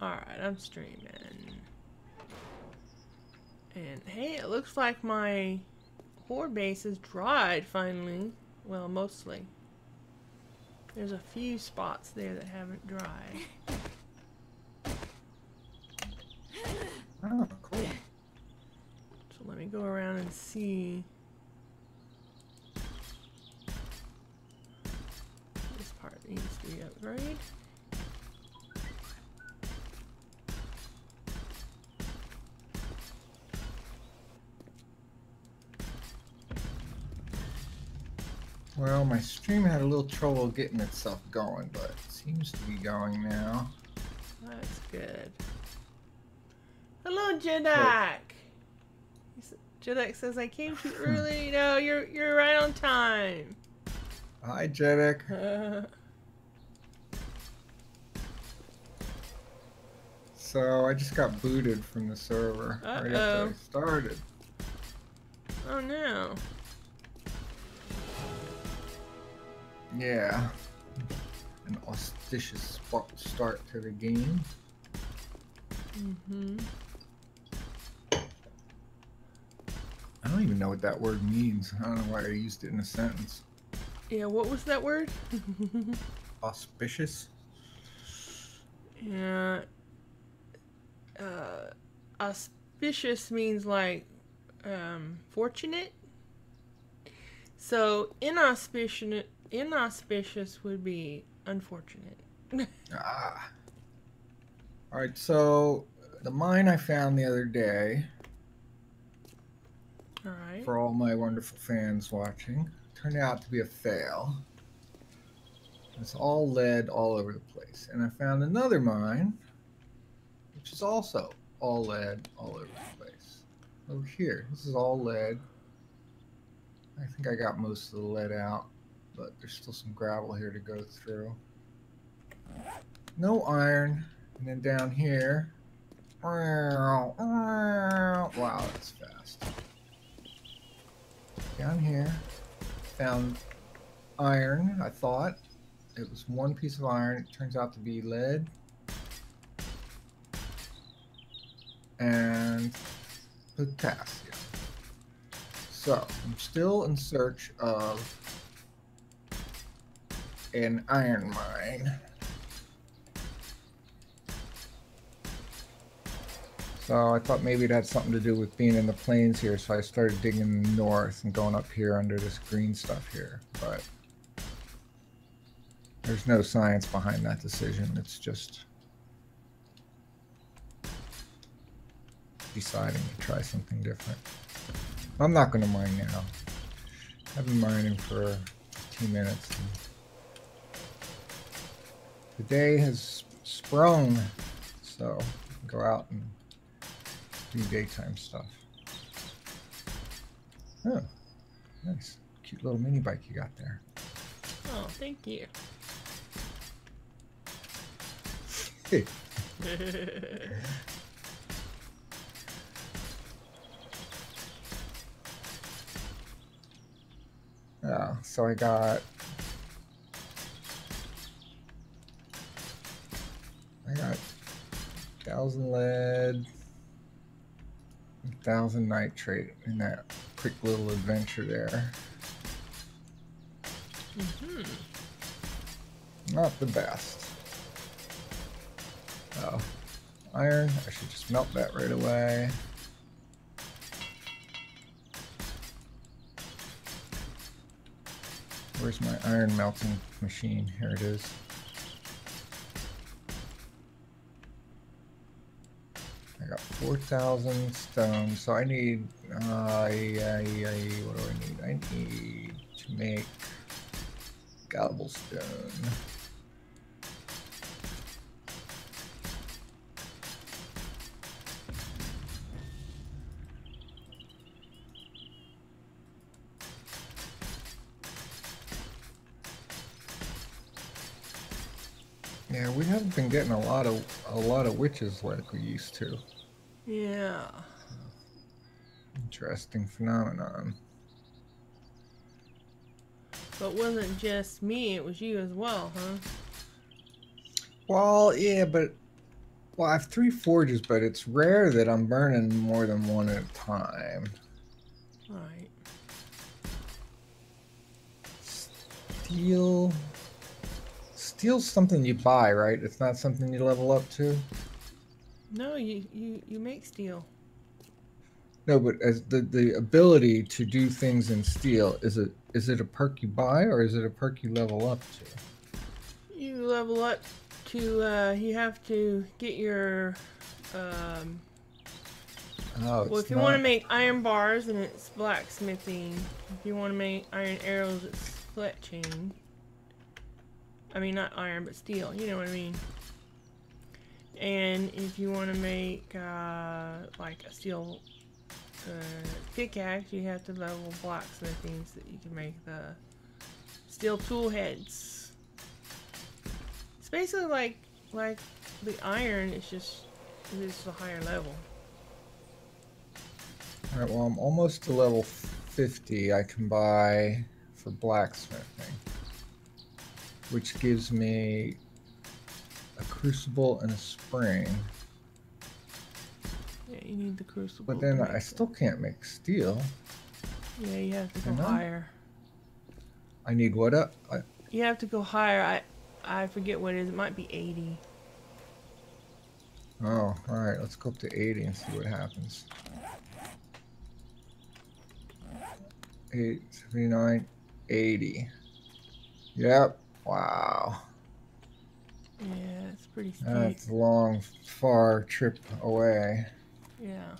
Alright, I'm streaming. And hey, it looks like my Horde base is dried finally. Well, mostly. There's a few spots there that haven't dried. Oh, cool. So let me go around and see. This part needs to be upgraded. Well, my stream had a little trouble getting itself going, but it seems to be going now. That's good. Hello, Jedak. Jedak says I came too early. No, you're right on time. Hi, Jedek. So I just got booted from the server right after I started. Oh no. Yeah, an auspicious start to the game. Mm-hmm. I don't even know what that word means. I don't know why I used it in a sentence. Yeah, what was that word? Auspicious? Yeah. Auspicious means like fortunate. So inauspicious would be unfortunate. Ah. Alright, so the mine I found the other day, Alright. for all my wonderful fans watching, turned out to be a fail. It's all lead all over the place. And I found another mine, which is also all lead all over the place. Over here, this is all lead. I think I got most of the lead out, but there's still some gravel here to go through. No iron. And then down here, wow, that's fast. Down here, found iron, I thought. It was one piece of iron. It turns out to be lead. And potassium. So, I'm still in search of an iron mine. So I thought maybe it had something to do with being in the plains here, so I started digging north and going up here under this green stuff here. But there's no science behind that decision. It's just deciding to try something different. I'm not going to mine now. I've been mining for 15 minutes. The day has sprung, so I can go out and do daytime stuff. Oh, nice. Cute little mini bike you got there. Oh, thank you. Hey. So I got 1,000 lead, 1,000 nitrate in that quick little adventure there. Mm-hmm. Not the best. Oh, iron. I should just melt that right away. Where's my iron melting machine? Here it is. I got 4,000 stone, so I need, what do I need? I need to make cobblestone. Yeah, we haven't been getting a lot of witches like we used to. Yeah. Interesting phenomenon. But it wasn't just me, it was you as well, huh? Well, yeah, but Well, I have 3 forges, but it's rare that I'm burning more than one at a time. Right. Steel. Steel's something you buy, right? It's not something you level up to. No, you make steel. No, but as the ability to do things in steel, is it a perk you buy or is it a perk you level up to? You level up to you have to get your Oh, well, it's if you want to not. make iron bars, then it's blacksmithing. If you want to make iron arrows, it's fletching. I mean, not iron, but steel. You know what I mean. And if you want to make like a steel pickaxe, you have to level blacksmithing so that you can make the steel tool heads. It's basically like the iron. It's just a higher level. All right, well, I'm almost to level 50. I can buy for blacksmithing, which gives me a crucible and a spring. Yeah, you need the crucible. But then I still can't make steel. Yeah, you have to go higher. I need what up? You have to go higher. I forget what it is. It might be 80. Oh, alright. Let's go up to 80 and see what happens. 8, 79, 80. Yep. Wow. Yeah, it's pretty steep. That's a long, far trip away. Yeah.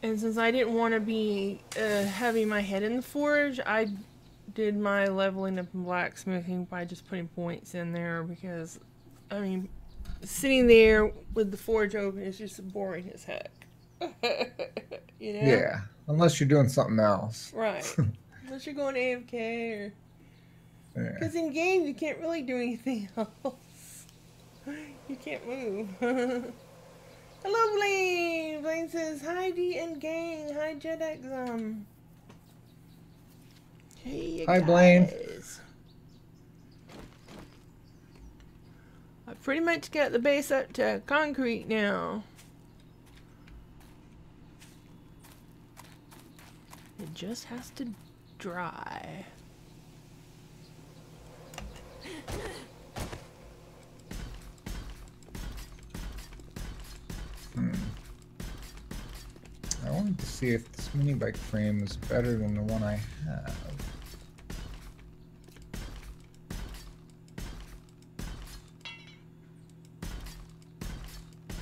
And since I didn't want to be having my head in the forge, I did my leveling up in blacksmithing by just putting points in there because, I mean, sitting there with the forge open is just boring as heck. You know? Yeah, unless you're doing something else. Right. Unless you're going AFK or... Because Yeah. in game, you can't really do anything else. You can't move. Hello, Blaine! Blaine says, hi, D and gang. Hi, JetXum. Hey, Hi, guys. Blaine. I pretty much got the base up to concrete now. It just has to dry. I wanted to see if this mini bike frame is better than the one I have.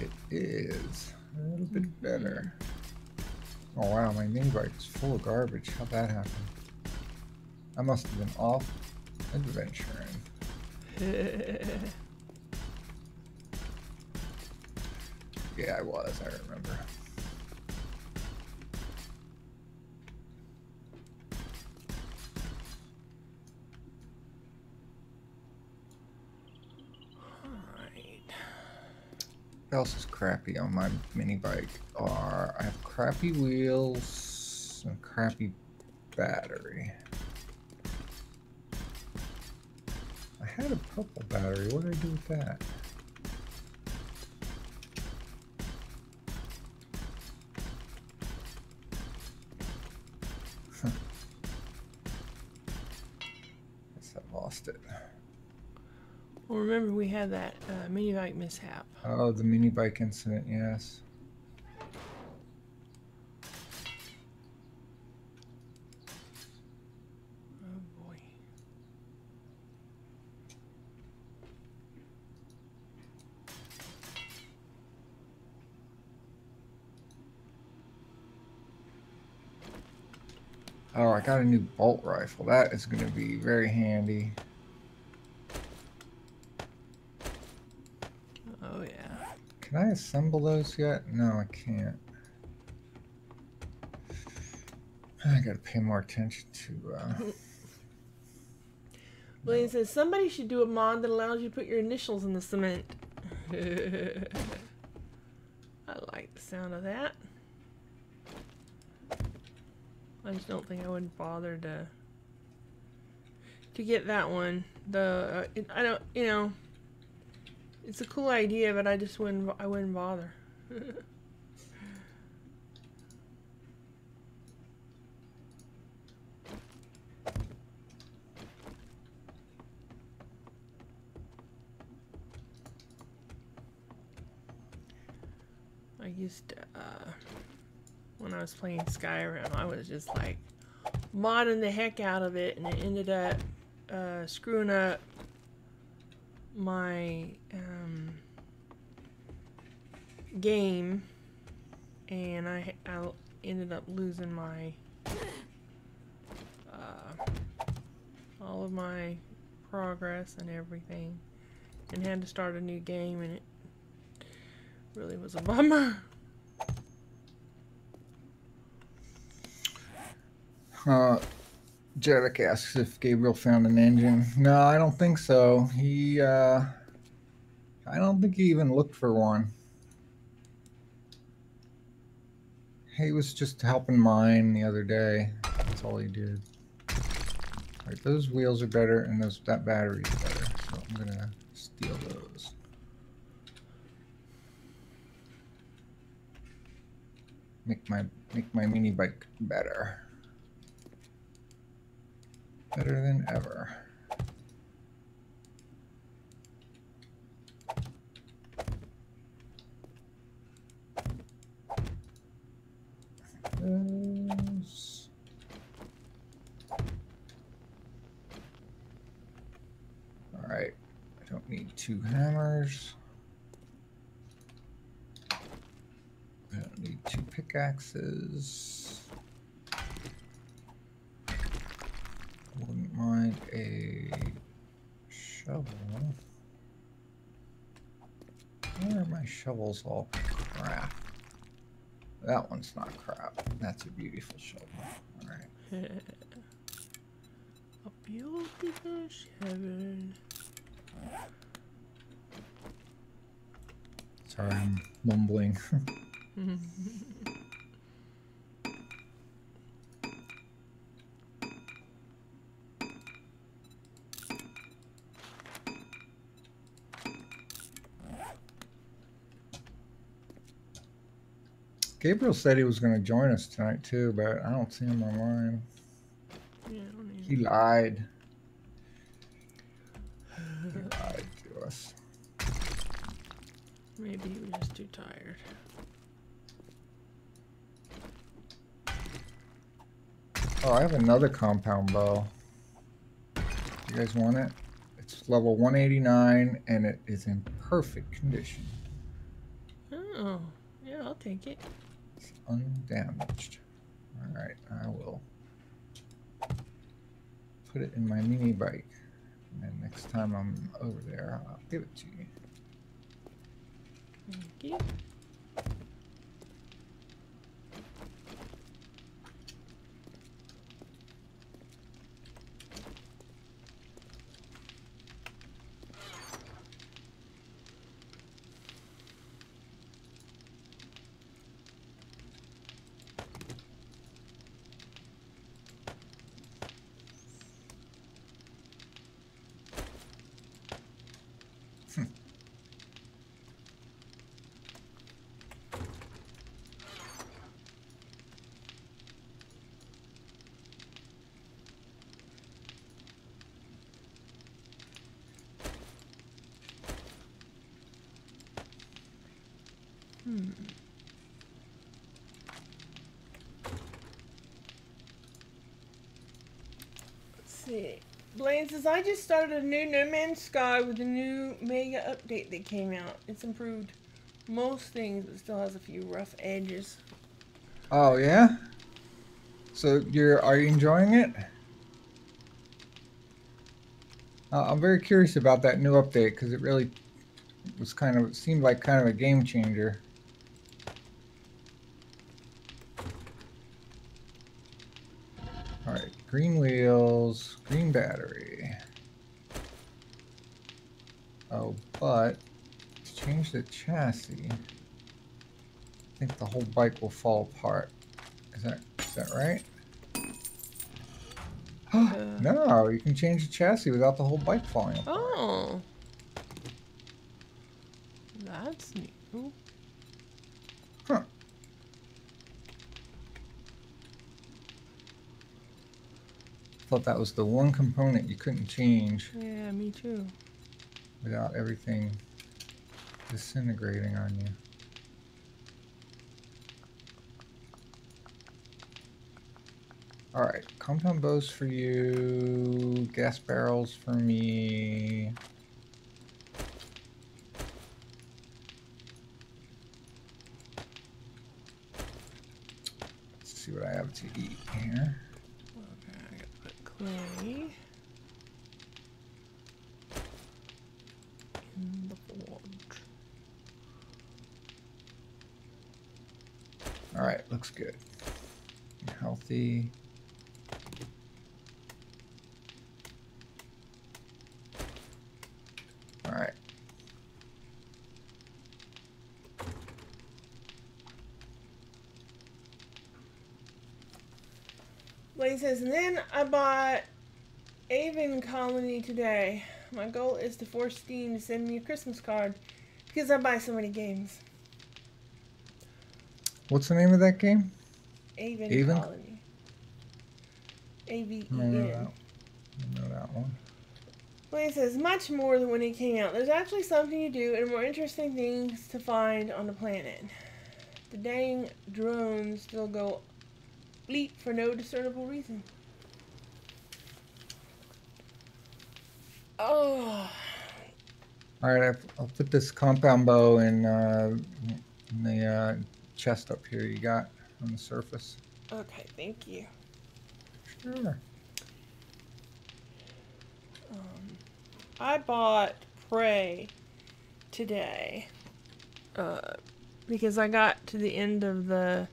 It is a little bit better. Oh wow, my mini bike is full of garbage. How'd that happen? I must have been off adventuring. Yeah, I was, I remember. What else is crappy on my mini bike? I have crappy wheels and crappy battery. I had a purple battery. What did I do with that? Guess I lost it. Well, remember we had that mini bike mishap. Oh, the mini bike incident, yes. Oh boy. Oh, I got a new bolt rifle. That is going to be very handy. Oh yeah. Can I assemble those yet? No, I can't. I gotta pay more attention to Blaine says somebody should do a mod that allows you to put your initials in the cement. I like the sound of that. I just don't think I would bother to get that one. I don't, you know, It's a cool idea, but I just wouldn't. I wouldn't bother. I used to, when I was playing Skyrim, I was just like modding the heck out of it, and it ended up screwing up my game, and I ended up losing my all of my progress and everything, and had to start a new game, and it really was a bummer. Jeddick asks if Gabriel found an engine. No, I don't think so. I don't think he even looked for one. He was just helping mine the other day. That's all he did. All right, those wheels are better, and that battery is better. So I'm gonna steal those. Make my mini bike better. Better than ever. Those. All right. I don't need 2 hammers. I don't need 2 pickaxes. Wouldn't mind a shovel. Where are my shovels? All crap. That one's not crap. That's a beautiful shovel. All right. A beautiful shovel. Sorry, I'm mumbling. Gabriel said he was going to join us tonight too, but I don't see him online. Yeah, I don't He lied. He lied to us. Maybe he was just too tired. Oh, I have another compound bow. You guys want it? It's level 189 and it is in perfect condition. Oh, yeah, I'll take it. It's undamaged. Alright, I will put it in my mini bike. And then next time I'm over there, I'll give it to you. Thank you. Let's see. Blaine says, I just started a new No Man's Sky with the new mega update that came out. It's improved most things, but still has a few rough edges. Oh yeah? So are you enjoying it? I'm very curious about that new update because it really was seemed like kind of a game changer. All right, green wheels, green battery. Oh, but to change the chassis, I think the whole bike will fall apart. Is that right? No, you can change the chassis without the whole bike falling apart. Oh. That's new. Huh. Thought that was the one component you couldn't change Yeah, me too. without everything disintegrating on you. Alright, compound bows for you, gas barrels for me. Let's see what I have to eat here. Okay, I gotta put clay in the forge. Alright, looks good. You're healthy. Alright. Blaine says, and then I bought Avon Colony today. My goal is to force Steam to send me a Christmas card because I buy so many games. What's the name of that game? Avon Avon? Colony. A-V-E-N. I know that one. Blaine says, much more than when it came out. There's actually something to do and more interesting things to find on the planet. The dang drones still go bleep for no discernible reason. Oh. Alright, I'll put this compound bow in the chest up here you got on the surface. Okay, thank you. Sure. I bought Prey today because I got to the end of the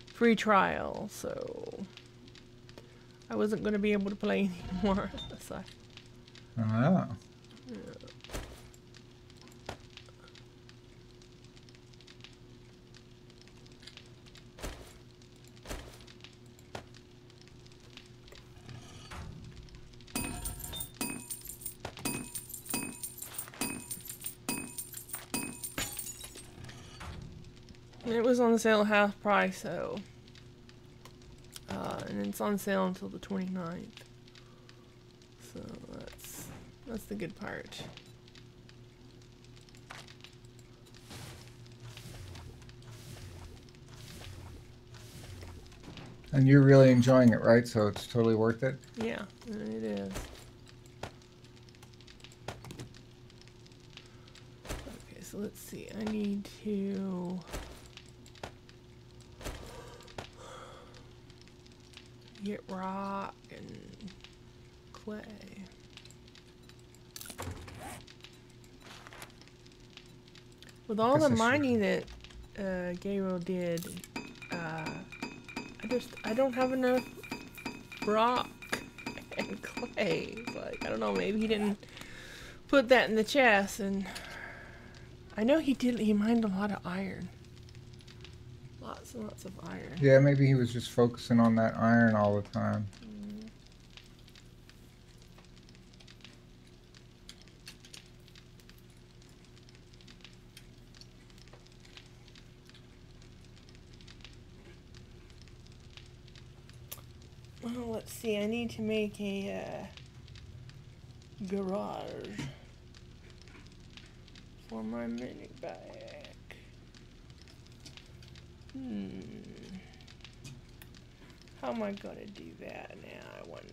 free trial, so I wasn't going to be able to play anymore. So, Ah. yeah. And it was on sale half price, so and it's on sale until the 29th. So that's the good part. And you're really enjoying it, right? So it's totally worth it? Yeah, it is. Okay, so let's see. I need to get rock and clay. With all the mining that Gabriel did, I don't have enough rock and clay. It's like, I don't know, maybe he didn't put that in the chest, and I know he mined a lot of iron. Lots and lots of iron. Yeah, maybe he was just focusing on that iron all the time. Well, let's see. I need to make a garage for my mini bike. How am I gonna do that now, I wonder?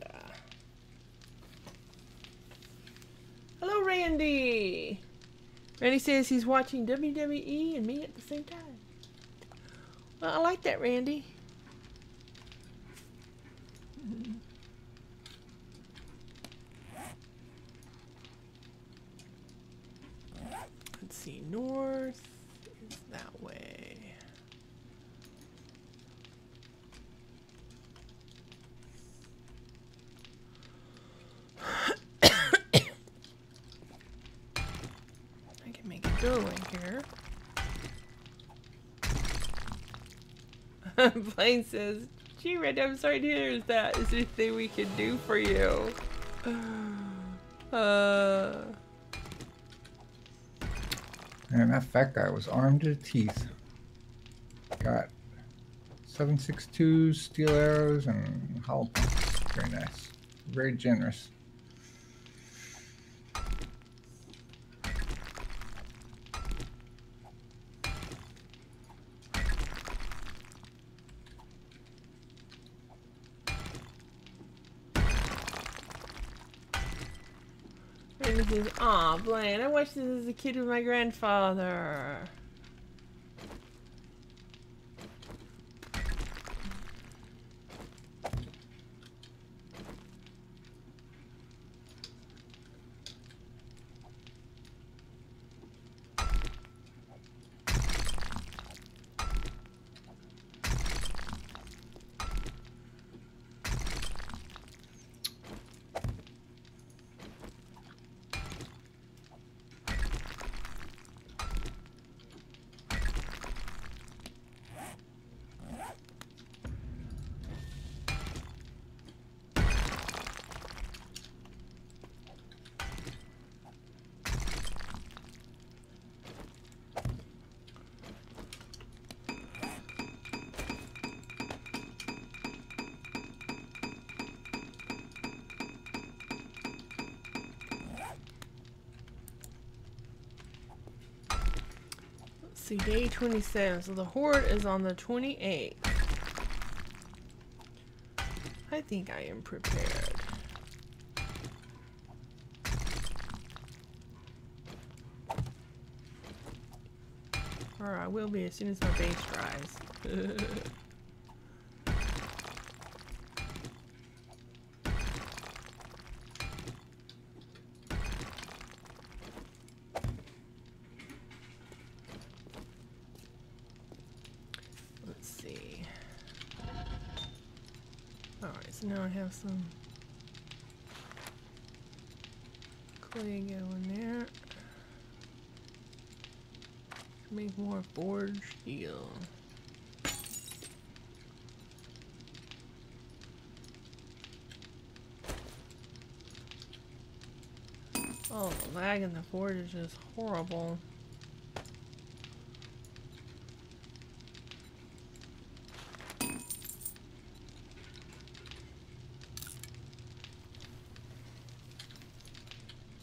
Hello, Randy! Randy says he's watching WWE and me at the same time. Well, I like that, Randy. Let's see, north is that way. I can make a doorway here. Blaine says, gee, Randy, I'm sorry to hear that. Is there anything we can do for you? And that fat guy was armed to the teeth. Got 7.62 steel arrows and hollow points. Very nice. Very generous. Randy says, "Aw, Blaine, I watched this as a kid with my grandfather." See, day 27, so the Horde is on the 28th. I think I am prepared. Or I will be as soon as my base dries. Let's see. Alright, so now I have some clay going there. Make more forged steel. Oh, the lag in the forge is just horrible.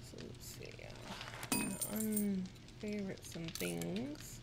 So let's see. I'm gonna unfavorite some things.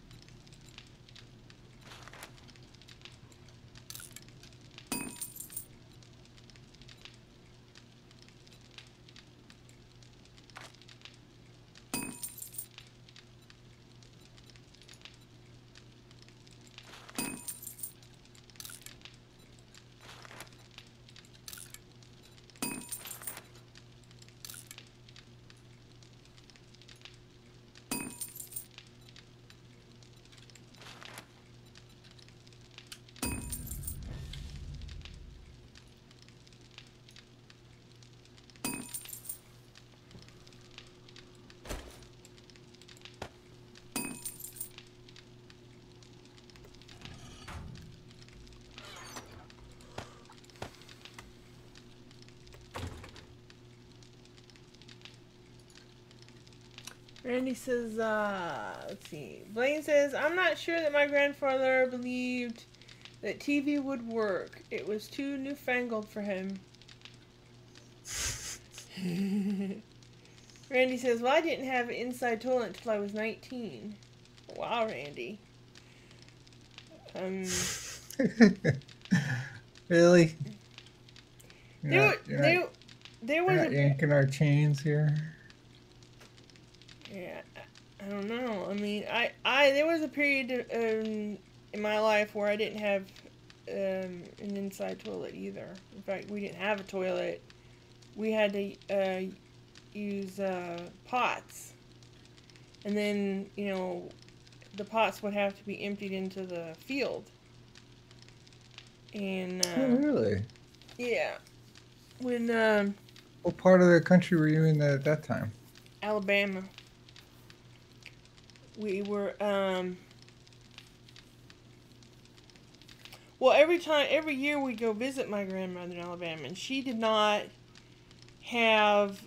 Randy says, let's see. Blaine says, "I'm not sure that my grandfather believed that TV would work. It was too newfangled for him." Randy says, "Well, I didn't have an inside toilet until I was 19. Wow, Randy. Really? There was not a... yanking our chains here. Yeah, I don't know. I mean, there was a period in my life where I didn't have an inside toilet either. In fact, we didn't have a toilet. We had to use pots, and then the pots would have to be emptied into the field. And Oh, really? yeah, when What part of the country were you in at that time? Alabama. We were, well, every year we go visit my grandmother in Alabama, and she did not have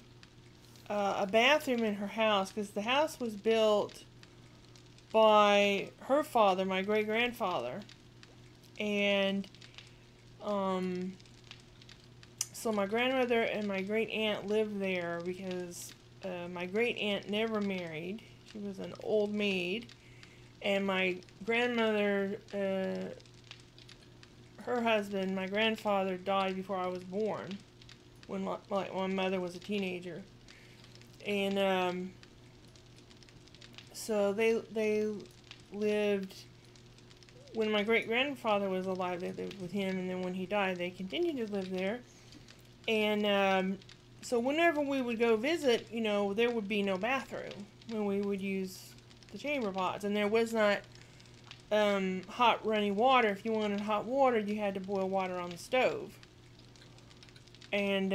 a bathroom in her house because the house was built by her father, my great-grandfather. And so my grandmother and my great-aunt lived there because my great-aunt never married. She was an old maid. And my grandmother, her husband, my grandfather, died before I was born, when my mother was a teenager. And so they lived, when my great-grandfather was alive, they lived with him, and then when he died, they continued to live there. And so whenever we would go visit, you know, there would be no bathroom when we would use the chamber pots, and there was not hot running water. If you wanted hot water, you had to boil water on the stove. And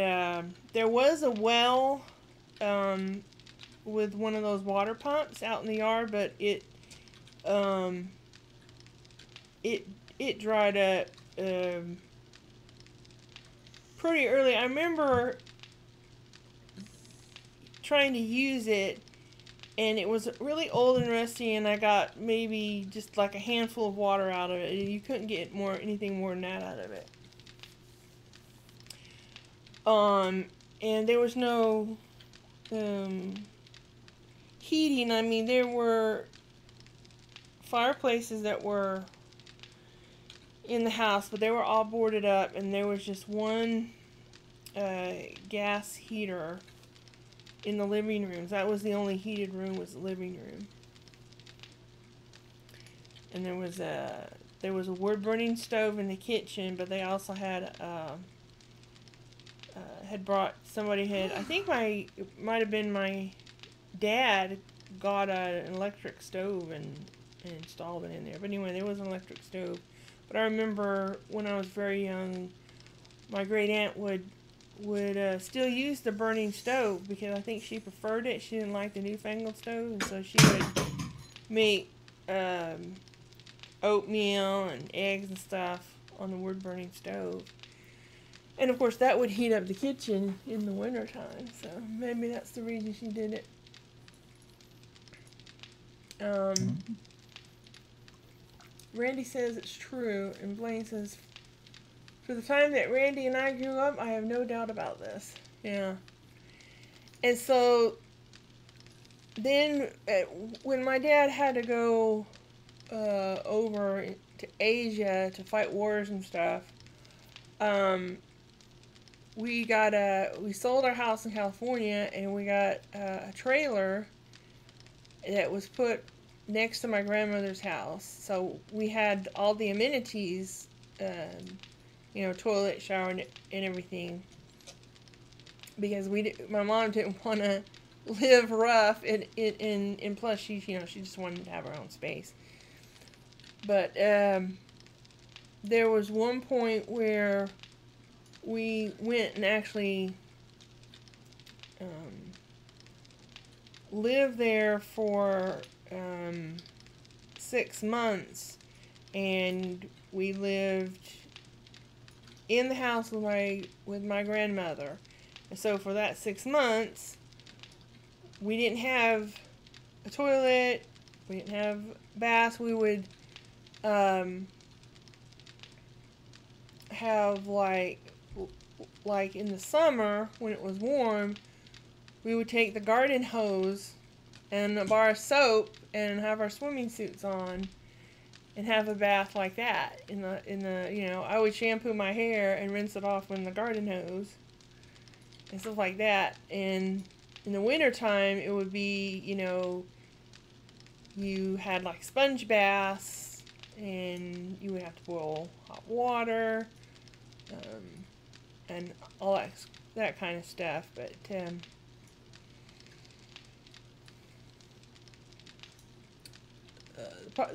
there was a well with one of those water pumps out in the yard, but it dried up pretty early. I remember trying to use it, and it was really old and rusty, and I got maybe just like a handful of water out of it. You couldn't get anything more than that out of it. And there was no heating. I mean, there were fireplaces that were in the house, but they were all boarded up, and there was just one gas heater in the living rooms. That was the only heated room, was the living room. And there was a wood burning stove in the kitchen, but they also had I think it might have been my dad got an electric stove and installed it in there. But anyway, there was an electric stove. But I remember when I was very young, my great aunt would still use the burning stove because I think she preferred it. She didn't like the newfangled stove, and so she would make oatmeal and eggs and stuff on the wood burning stove. And of course that would heat up the kitchen in the winter time, so maybe that's the reason she did it. Randy says it's true, and Blaine says, for the time that Randy and I grew up, I have no doubt about this. Yeah. And so then when my dad had to go over to Asia to fight wars and stuff, we sold our house in California, and we got a trailer that was put next to my grandmother's house. So we had all the amenities, you know, toilet, shower, and everything. Because my mom didn't want to live rough, and plus she just wanted to have her own space. But there was one point where we went and actually lived there for 6 months, and we lived in the house with my grandmother. And so for that 6 months, we didn't have a toilet, we didn't have baths. We would have like in the summer when it was warm, we would take the garden hose and a bar of soap and have our swimming suits on and have a bath like that. I would shampoo my hair and rinse it off with the garden hose and stuff like that. And in the wintertime, it would be, you had like sponge baths, and you would have to boil hot water, and all that kind of stuff. But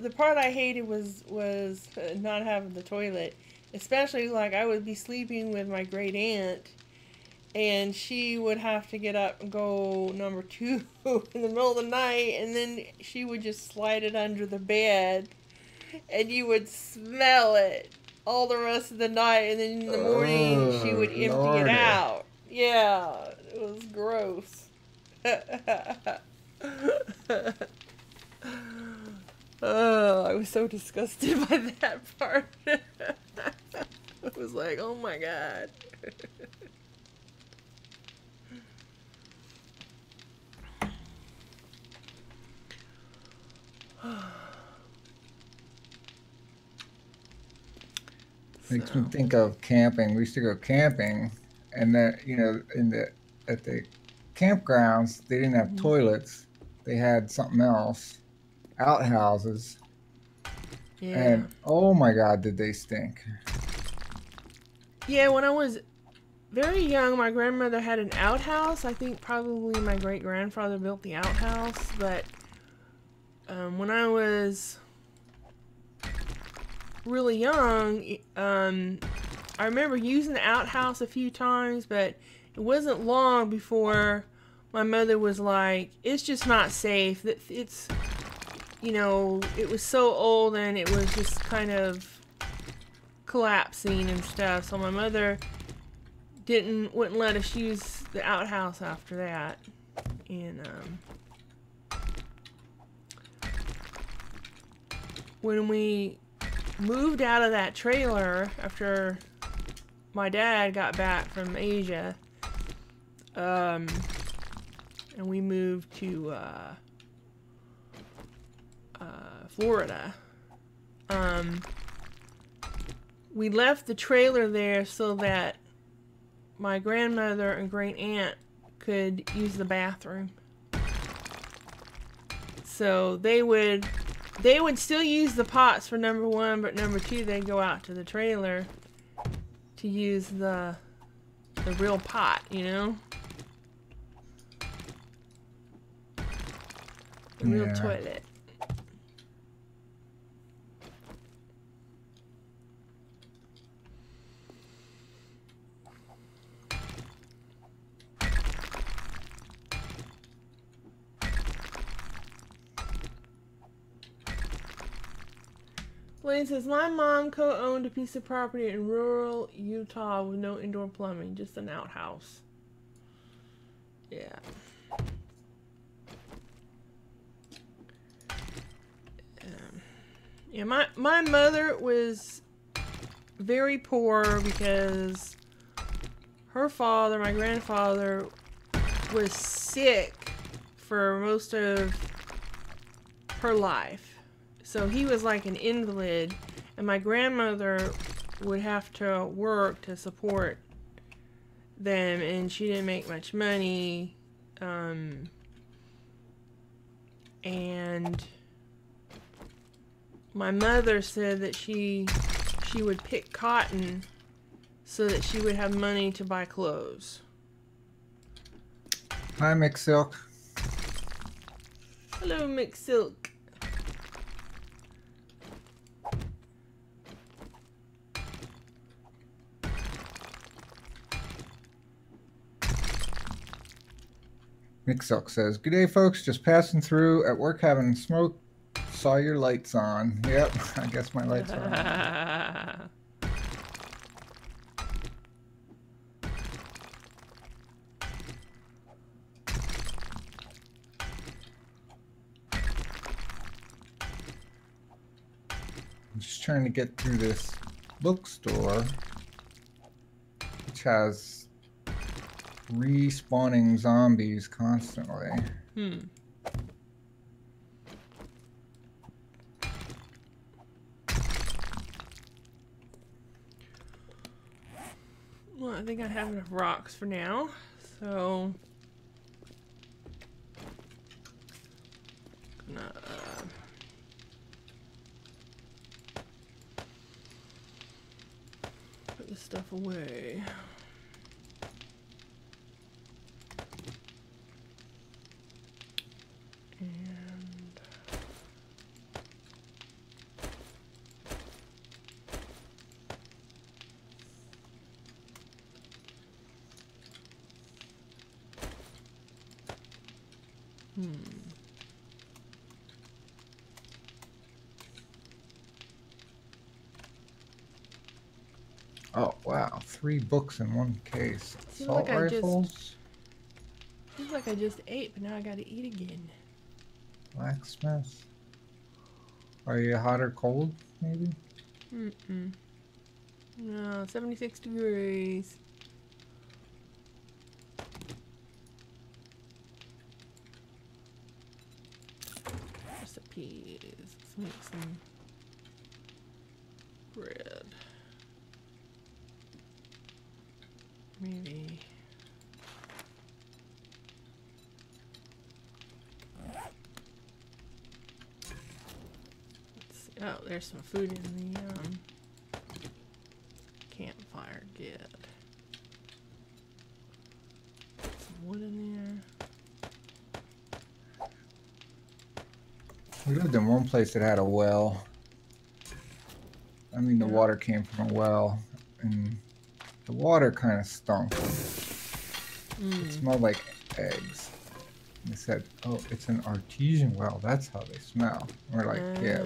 the part I hated was not having the toilet, especially like I would be sleeping with my great aunt, and she would have to get up and go number 2 in the middle of the night, and then she would just slide it under the bed, and you would smell it all the rest of the night, and then in the morning she would empty Lordy. it out. Yeah, it was gross. Oh, I was so disgusted by that part. I was like, oh my god. Makes me So, think of camping. We used to go camping, and then at the campgrounds they didn't have toilets. They had something else, outhouses, yeah. and oh my God, did they stink! Yeah, when I was very young, my grandmother had an outhouse. I think probably my great grandfather built the outhouse, but when I was really young, I remember using the outhouse a few times, but it wasn't long before my mother was like, it's just not safe. It's, it was so old and it was just kind of collapsing and stuff. So my mother wouldn't let us use the outhouse after that. And when we moved out of that trailer after my dad got back from Asia, and we moved to Florida. We left the trailer there so that my grandmother and great aunt could use the bathroom. So they would still use the pots for number one, but number two they'd go out to the trailer to use the real pot, the real Yeah. toilet. Blaine says, my mom co-owned a piece of property in rural Utah with no indoor plumbing, just an outhouse. Yeah. Yeah, my mother was very poor because her father, my grandfather, was sick for most of her life. So he was like an invalid, and my grandmother would have to work to support them, and she didn't make much money. And my mother said that she would pick cotton so that she would have money to buy clothes. Hi, McSilk. Hello, McSilk. McSilk says, "Good day, folks. Just passing through at work having smoke. Saw your lights on." Yep, I guess my lights are on. I'm just trying to get through this bookstore, which has respawning zombies constantly. Well, I think I have enough rocks for now, so gonna put this stuff away. And Oh, wow. 3 books in one case. seems Assault like I rifles, seems like I just ate, but now I gotta eat again. blacksmith. Are you hot or cold, maybe? Mm-mm. No, 76 degrees. Recipes. Let's make some bread. Maybe. Let's see. Oh, there's some food in the campfire. Good. Put some wood in there. We lived in one place that had a well. I mean, the Yeah. water came from a well, and the water kind of stunk. It smelled like eggs. And they said, "Oh, it's an artesian well. That's how they smell." And we're like, "Yeah,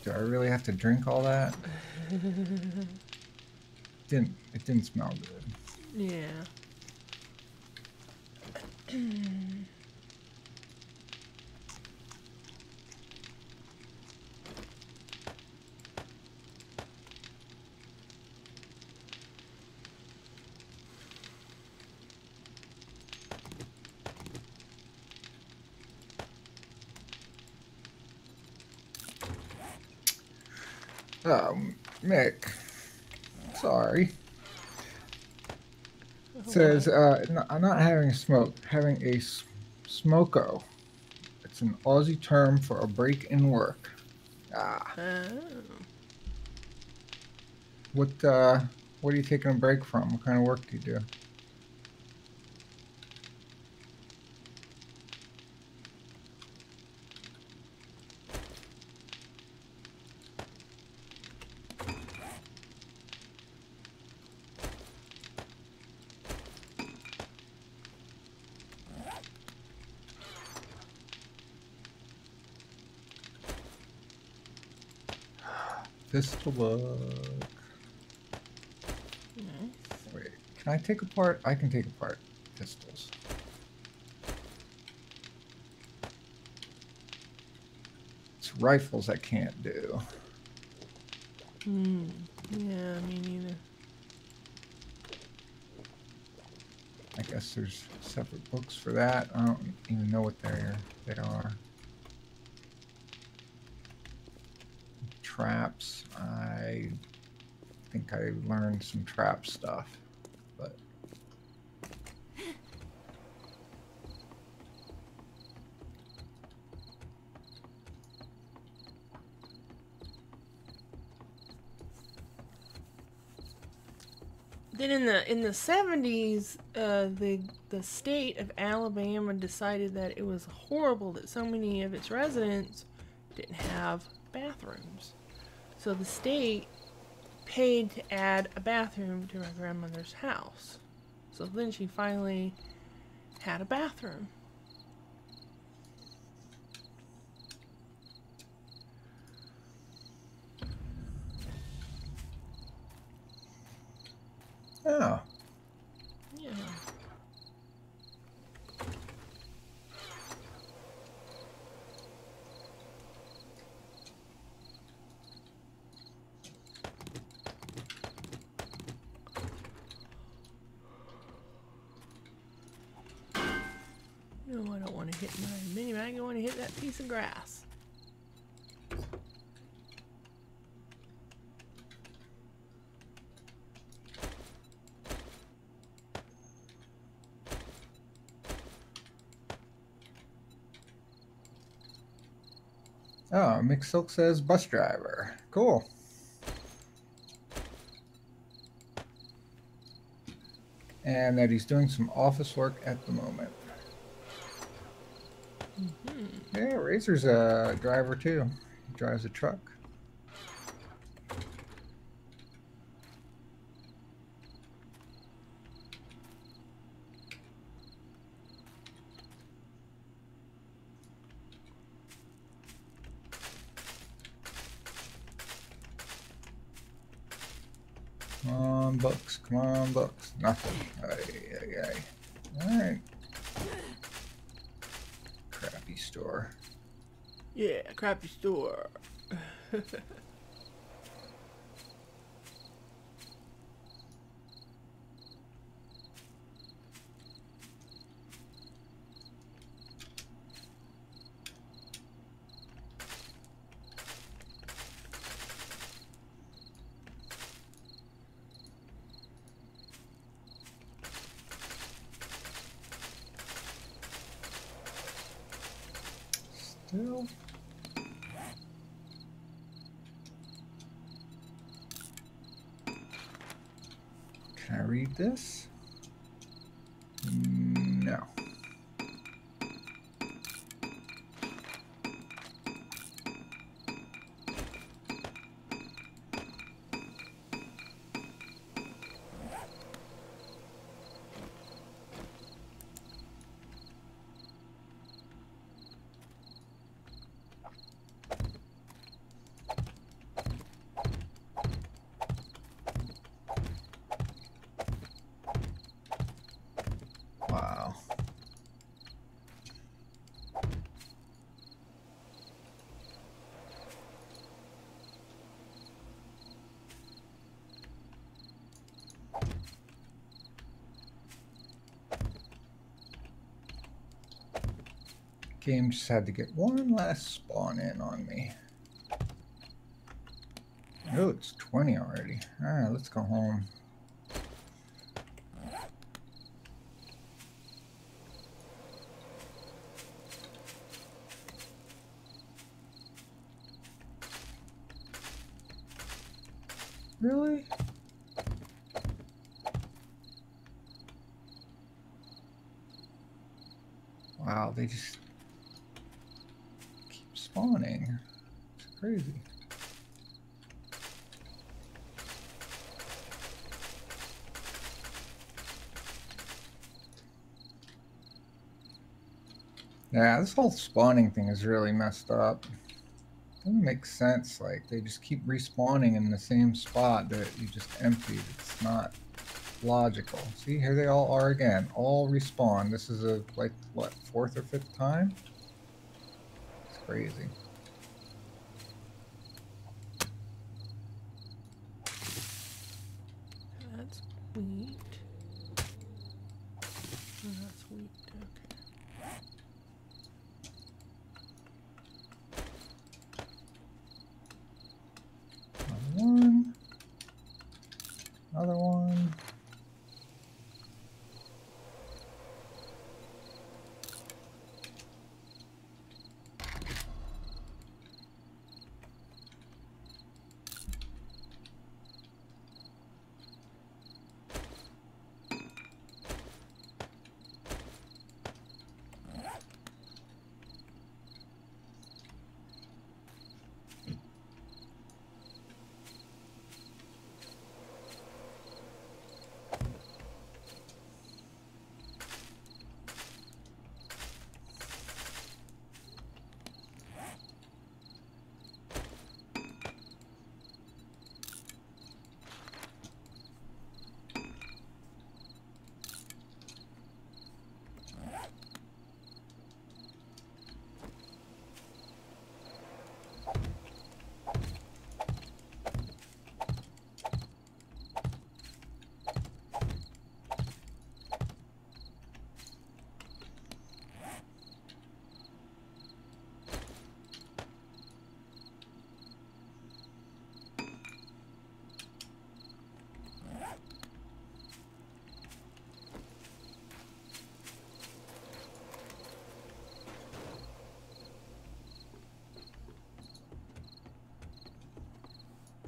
do I really have to drink all that?" It didn't smell good. Yeah. Mick, sorry. It Oh, says, what? I'm not having a smoke, having a smoko. It's an Aussie term for a break in work. Ah, Oh. what are you taking a break from? What kind of work do you do? Pistol bug. Nice. Wait, can I take apart? I can take apart pistols. It's rifles I can't do. Yeah, me neither. I guess there's separate books for that. I don't even know what they are. Traps. I think I learned some trap stuff, but Then in the 70s, the state of Alabama decided that it was horrible that so many of its residents didn't have bathrooms. So the state paid to add a bathroom to my grandmother's house. So then she finally had a bathroom. oh, Yeah. No, I don't want to hit my mini mag. I want to hit that piece of grass. oh, Mick Silk says bus driver. Cool. And that he's doing some office work at the moment. Yeah, Razor's a driver too. He drives a truck. Come on, books. Come on, books. Nothing. All right. Crappy store. Yeah, crappy store. Still. Can I read this? No. Wow. Game just had to get one last spawn in on me. Oh, it's 20 already. Alright, let's go home. Really? Wow, they just keep spawning. It's crazy. Yeah, this whole spawning thing is really messed up. Doesn't make sense. Like, they just keep respawning in the same spot that you just emptied. It's not logical. See, here they all are again. All respawn. This is a, like, what, 4th or 5th time? It's crazy. That's wheat. Oh, that's wheat. Okay. Another one. Another one.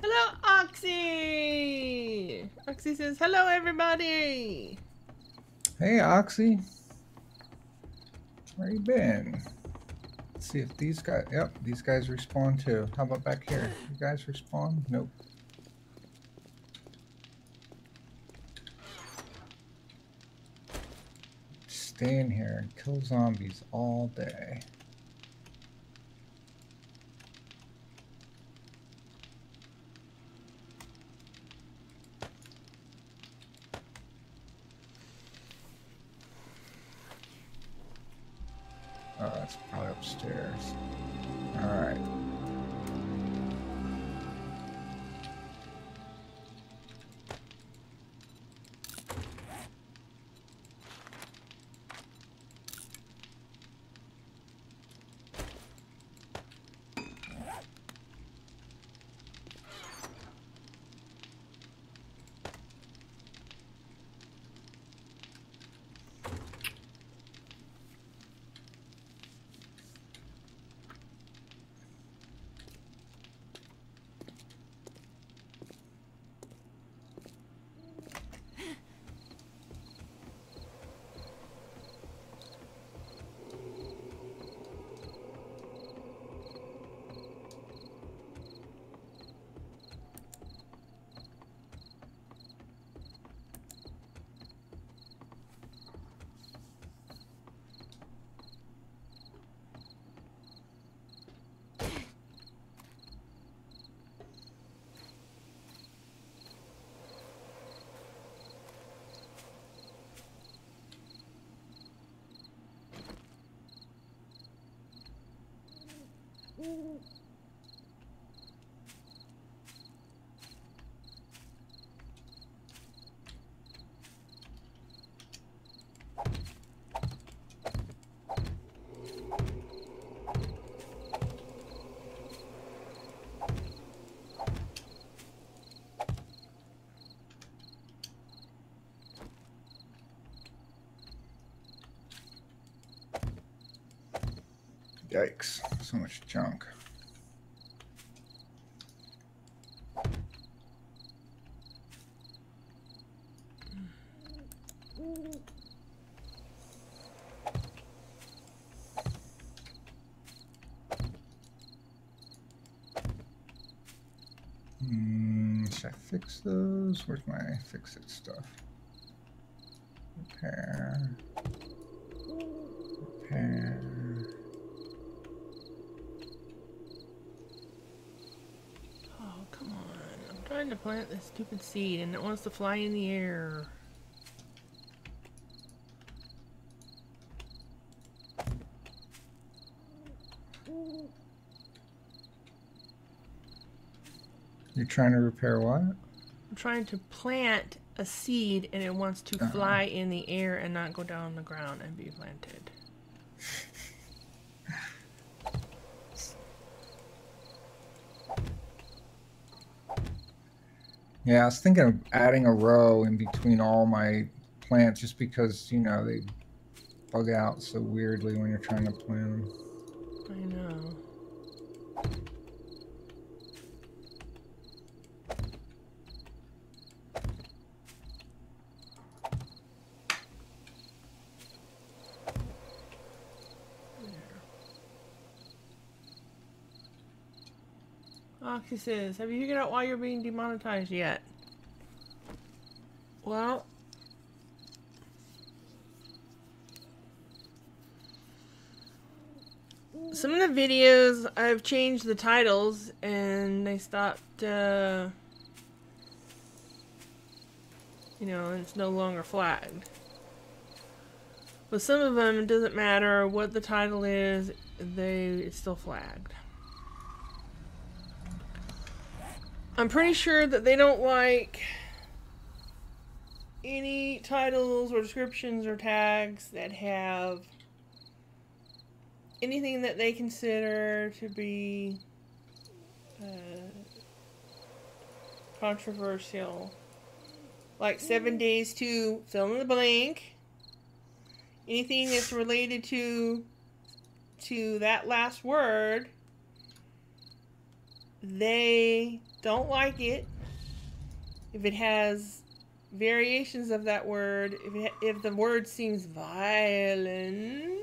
Hello, Oxy! Oxy says, hello, everybody! Hey, Oxy. Where you been? Let's see if these guys... Yep, these guys respawn too. How about back here? You guys respawn? Nope. Stay in here and kill zombies all day. Oh, that's probably upstairs. All right. Yikes, so much junk. Should I fix those? Where's my fix-it stuff? Repair. Repair. Oh, come on. I'm trying to plant this stupid seed and it wants to fly in the air. You're trying to repair what? I'm trying to plant a seed and it wants to fly in the air and not go down on the ground and be planted. Yeah, I was thinking of adding a row in between all my plants just because, you know, they bug out so weirdly when you're trying to plant them. I know. Oxy says, have you figured out why you're being demonetized yet? Well, some of the videos I've changed the titles and they stopped, you know, it's no longer flagged. But some of them, it doesn't matter what the title is, it's still flagged. I'm pretty sure that they don't like any titles or descriptions or tags that have anything that they consider to be controversial. Like 7 days to fill in the blank. Anything that's related to that last word, they don't like it. If it has variations of that word, if the word seems violent,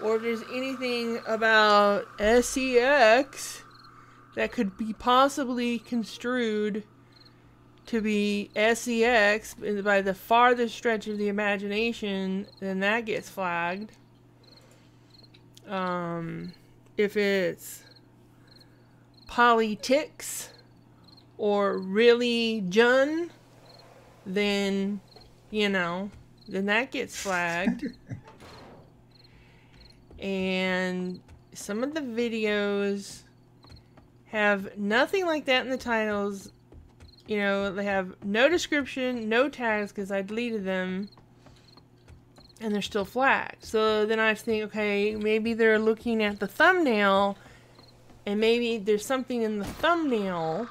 or if there's anything about sex that could be possibly construed to be sex by the farthest stretch of the imagination, then that gets flagged. If it's politics or religion, then, you know, then that gets flagged. And some of the videos have nothing like that in the titles. You know, they have no description, no tags, because I deleted them, and they're still flagged. So then I think, okay, maybe they're looking at the thumbnail, and maybe there's something in the thumbnail,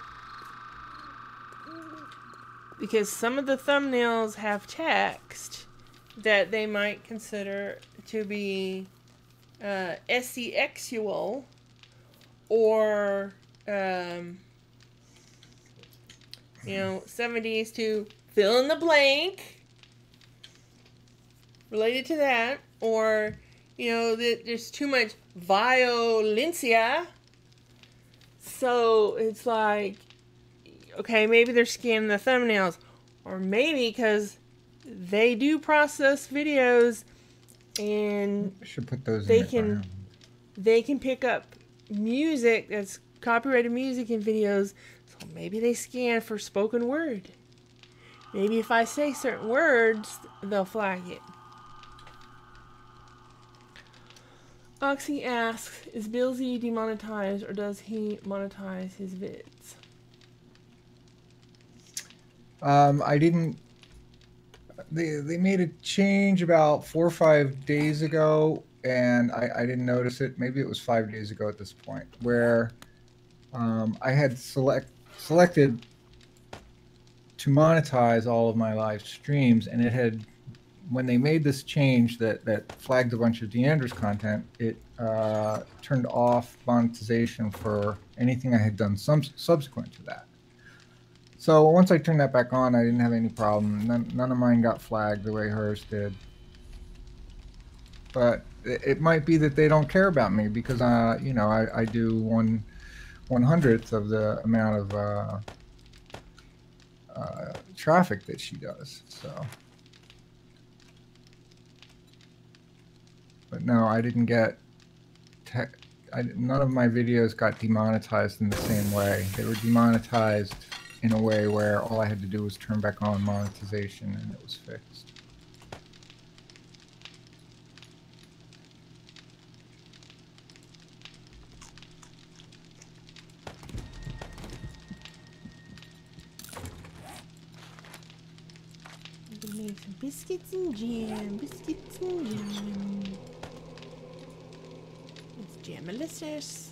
because some of the thumbnails have text that they might consider to be sexual, or you know, 7 days to fill in the blank related to that, or you know, that there's too much violencia. So it's like, okay, maybe they're scanning the thumbnails, or maybe because they do process videos, and I should put those they in can they can pick up music that's copyrighted music in videos. So maybe they scan for spoken word. Maybe if I say certain words, they'll flag it. Oxy asks, is Bill Z demonetized, or does he monetize his vids? I didn't. They made a change about 4 or 5 days ago, and I didn't notice it. Maybe it was 5 days ago at this point, where I had selected to monetize all of my live streams, and it had, when they made this change that flagged a bunch of Deandra's content, it turned off monetization for anything I had done subsequent to that. So once I turned that back on, I didn't have any problem. None of mine got flagged the way hers did. But it might be that they don't care about me because you know, I do 1/100th of the amount of traffic that she does. So, but no, I didn't get. None of my videos got demonetized in the same way. They were demonetized in a way where all I had to do was turn back on monetization and it was fixed. Make some biscuits and jam. Biscuits and jam. It's jamalicious.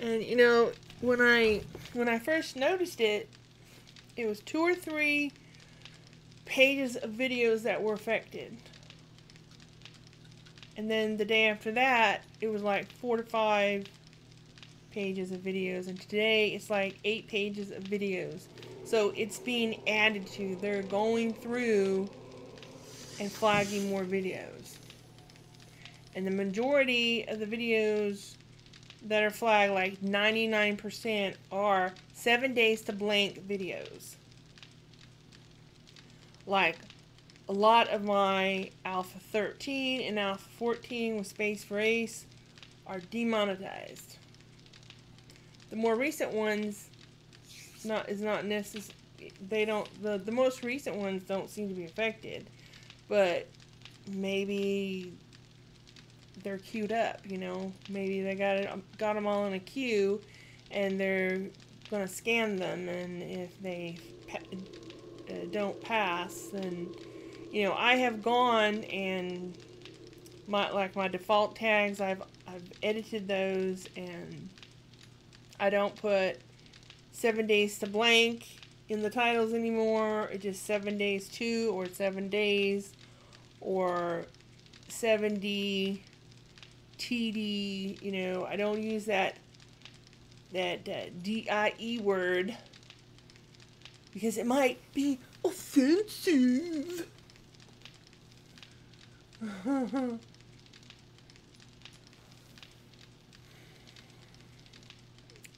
And you know, when I first noticed it, it was 2 or 3 pages of videos that were affected. And then the day after that, it was like 4 to 5 pages of videos. And today, it's like 8 pages of videos. So it's being added to. They're going through and flagging more videos. And the majority of the videos that are flagged, like 99%, are 7 days to blank videos. Like a lot of my Alpha 13 and Alpha 14 with Space Race are demonetized. The more recent ones is not necessary. They don't, the most recent ones don't seem to be affected, but maybe they're queued up, you know. Maybe they got them all in a queue, and they're gonna scan them, and if they don't pass, then, you know, I have gone and my default tags, I've edited those, and I don't put 7 days to blank in the titles anymore. It's just 7 days to, or 7 days, or 70 TD, you know. I don't use that DIE word because it might be offensive.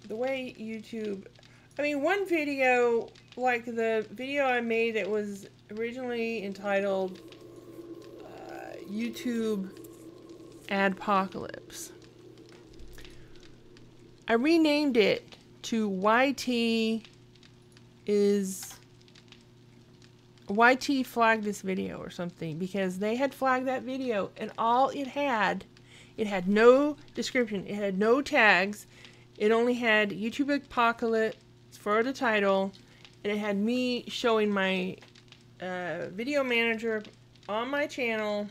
The way YouTube, I mean, one video, like the video I made that was originally entitled YouTube Adpocalypse. I renamed it to YT flagged this video or something, because they had flagged that video and all it had no description, it had no tags, it only had YouTube Apocalypse for the title, and it had me showing my video manager on my channel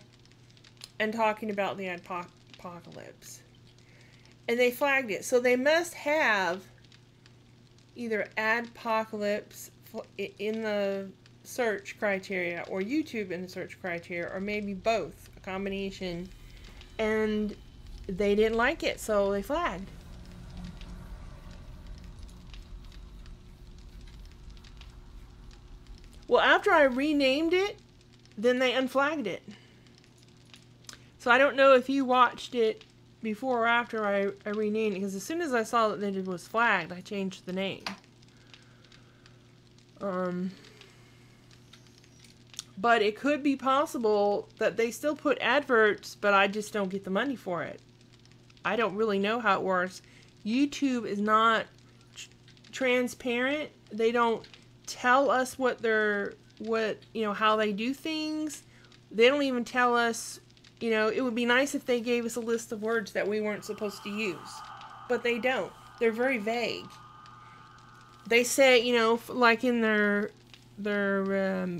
and talking about the apocalypse. And they flagged it, so they must have either Adpocalypse in the search criteria or YouTube in the search criteria, or maybe both, a combination, and they didn't like it, so they flagged. Well, after I renamed it, then they unflagged it. So I don't know if you watched it before or after I renamed it, because as soon as I saw that it was flagged, I changed the name. But it could be possible that they still put adverts, but I just don't get the money for it. I don't really know how it works. YouTube is not transparent. They don't tell us how they do things. They don't even tell us, it would be nice if they gave us a list of words that we weren't supposed to use. But they don't. They're very vague. They say, like in their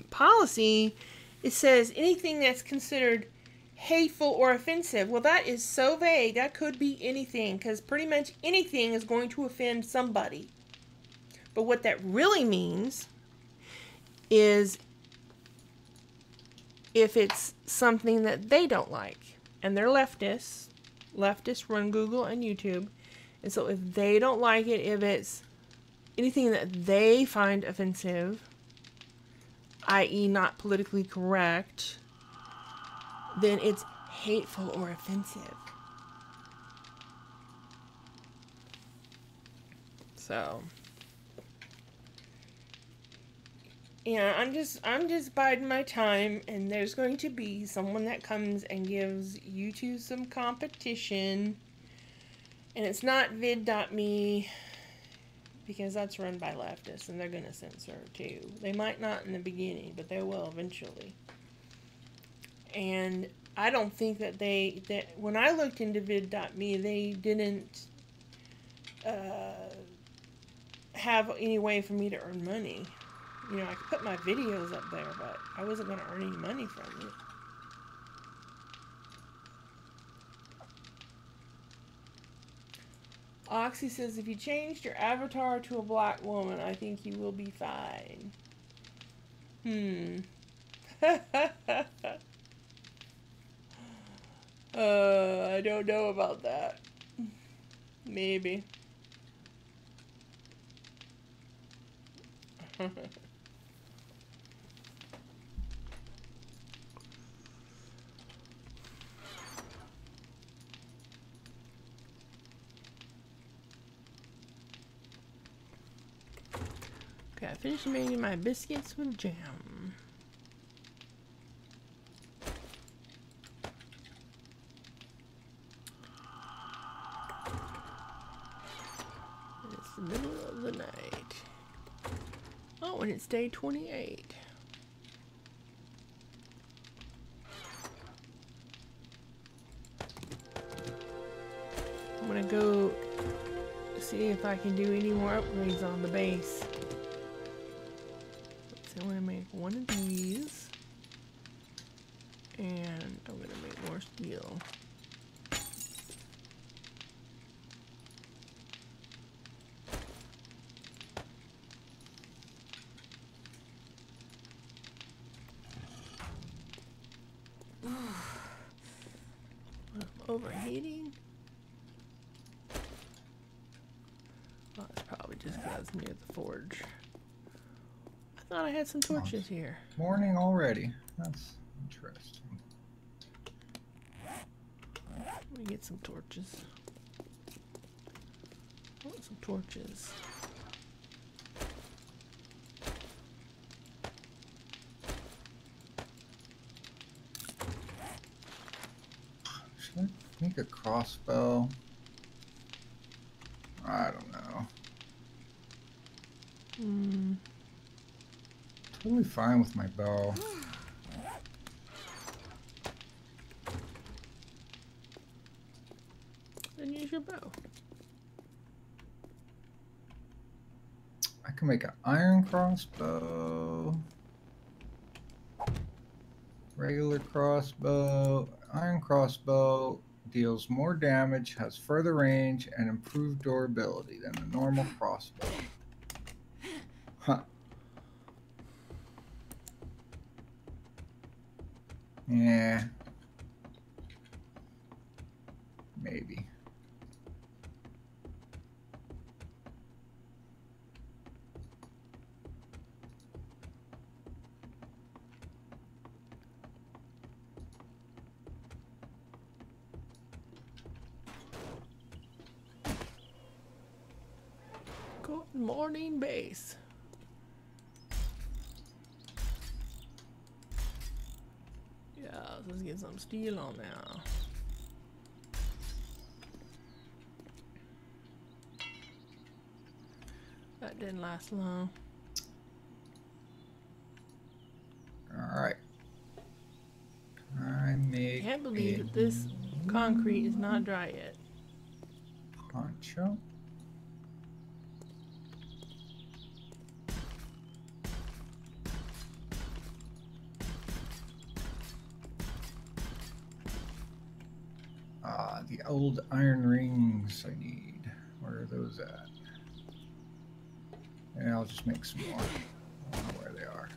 policy, it says anything that's considered hateful or offensive. Well, that is so vague. That could be anything, because pretty much anything is going to offend somebody. But what that really means is if it's something that they don't like, and they're leftists run Google and YouTube, and so if they don't like it, if it's anything that they find offensive, i.e. not politically correct, then it's hateful or offensive. So, yeah, I'm just biding my time, and there's going to be someone that comes and gives YouTube some competition, and it's not vid.me, because that's run by leftists, and they're going to censor too. They might not in the beginning, but they will eventually. And I don't think that when I looked into vid.me, they didn't have any way for me to earn money. I could put my videos up there, but I wasn't going to earn any money from it. Oxy says, if you changed your avatar to a black woman, I think you will be fine. I don't know about that. Maybe. Okay, I finished making my biscuits with jam. It's the middle of the night. Oh, and it's day 28. I'm gonna go see if I can do any more upgrades on the base. So I'm gonna make one of these, and I'm gonna make more steel. Overheating. Well, it's probably just because it's near the forge. I thought I had some torches here. Morning already. That's interesting. Let me get some torches. I want some torches. Should I make a crossbow? I don't know. Totally fine with my bow. Then use your bow. I can make an iron crossbow. Regular crossbow. Iron crossbow deals more damage, has further range, and improved durability than the normal crossbow. Huh. Yeah. Maybe. Good morning, base. Yeah, let's get some steel on now. That didn't last long. Alright. I make Can't believe a that this concrete is not dry yet. poncho. Ah, the old iron rings I need. Where are those at? And I'll just make some more. I don't know where they are.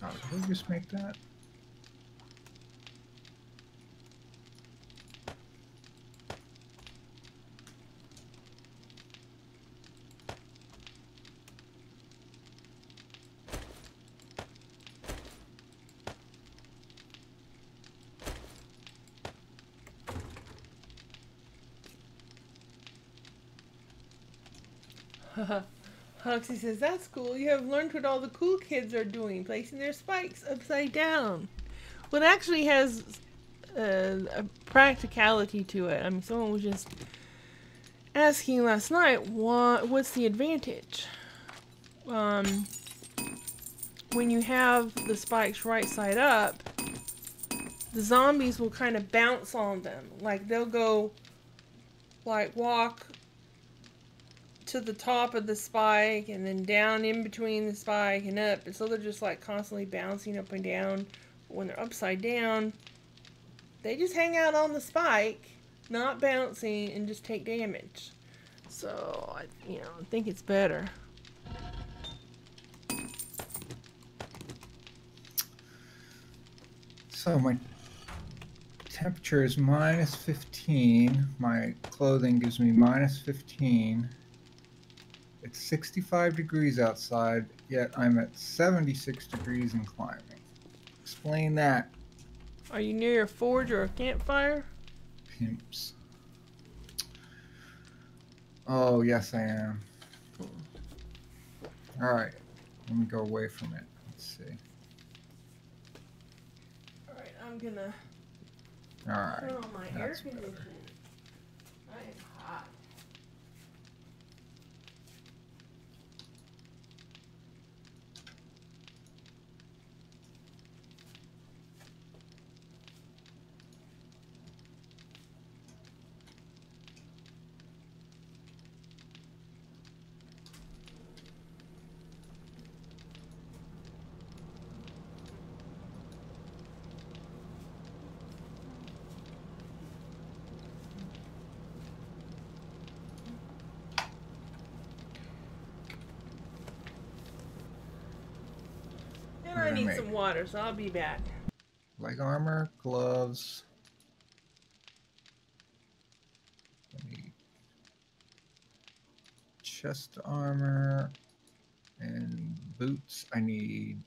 Oh, did we just make that? Huxley says, that's cool. You have learned what all the cool kids are doing, placing their spikes upside down. Well, it actually has a practicality to it. I mean, someone was just asking last night, what's the advantage? When you have the spikes right side up, the zombies will kind of bounce on them. Like, they'll go, like, walk to the top of the spike and then down in between the spike and up, and so they're just like constantly bouncing up and down. When they're upside down, they just hang out on the spike, not bouncing, and just take damage. So I think it's better. So my temperature is minus 15. My clothing gives me minus 15. It's 65 degrees outside, yet I'm at 76 degrees and climbing. Explain that. Are you near a forge or a campfire? Pimps. Oh, yes, I am. Alright, let me go away from it. Let's see. Alright, I'm gonna Alright. turn on my air That's conditioning. better. I am hot. gonna need make some water, so I'll be back. leg armor, gloves. I need chest armor and boots. I need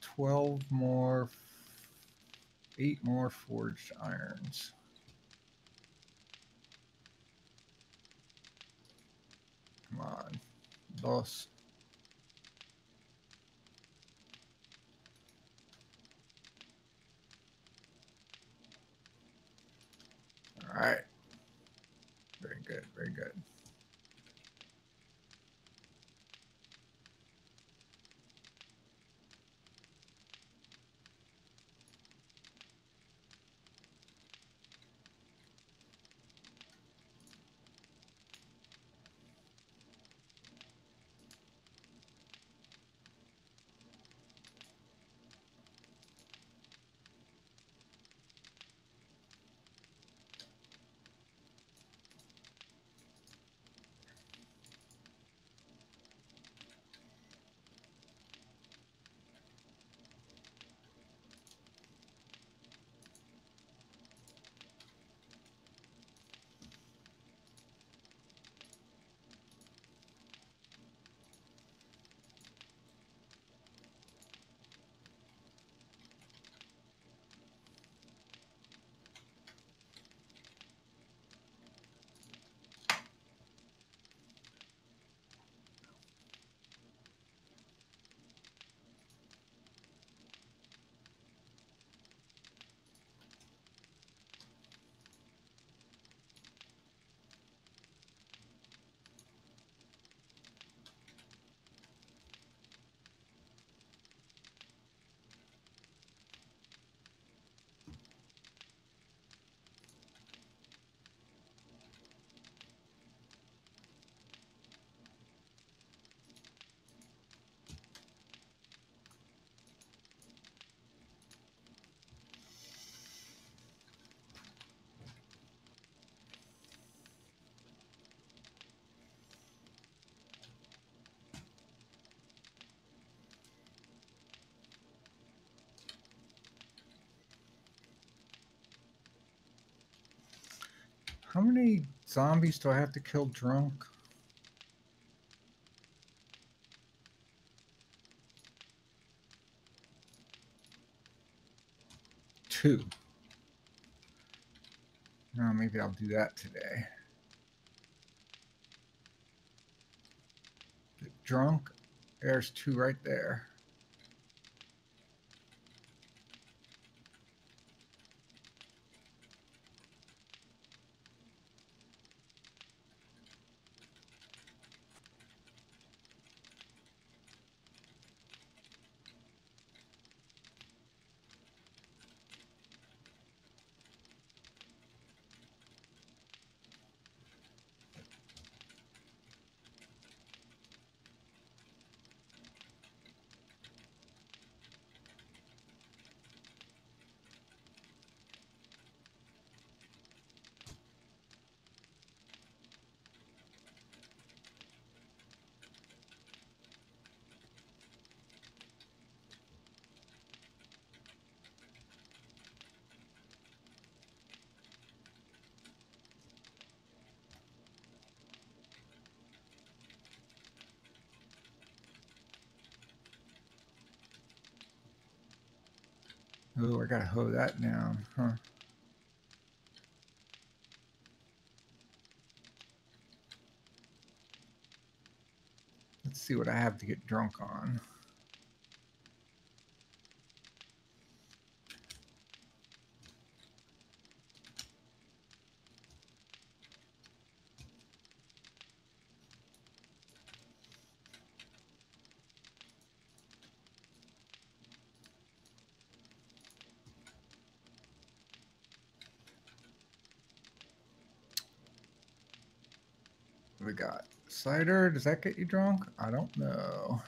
12 more, 8 more forged irons. Come on, boss. All right. Very good, very good. How many zombies do I have to kill drunk? Two. No, maybe I'll do that today. Drunk. There's 2 right there. Oh, I gotta hoe that down, huh? Let's see what I have to get drunk on. What we got? Cider, does that get you drunk? I don't know.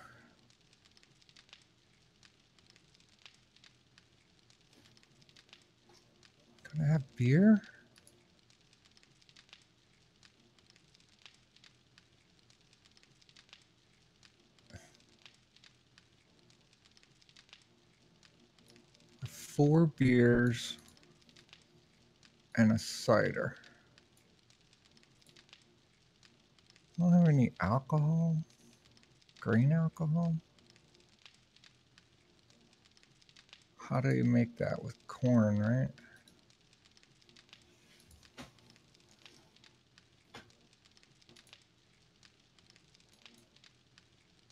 Can I have beer? 4 beers and a cider. I don't have any alcohol. Green alcohol. How do you make that with corn, right?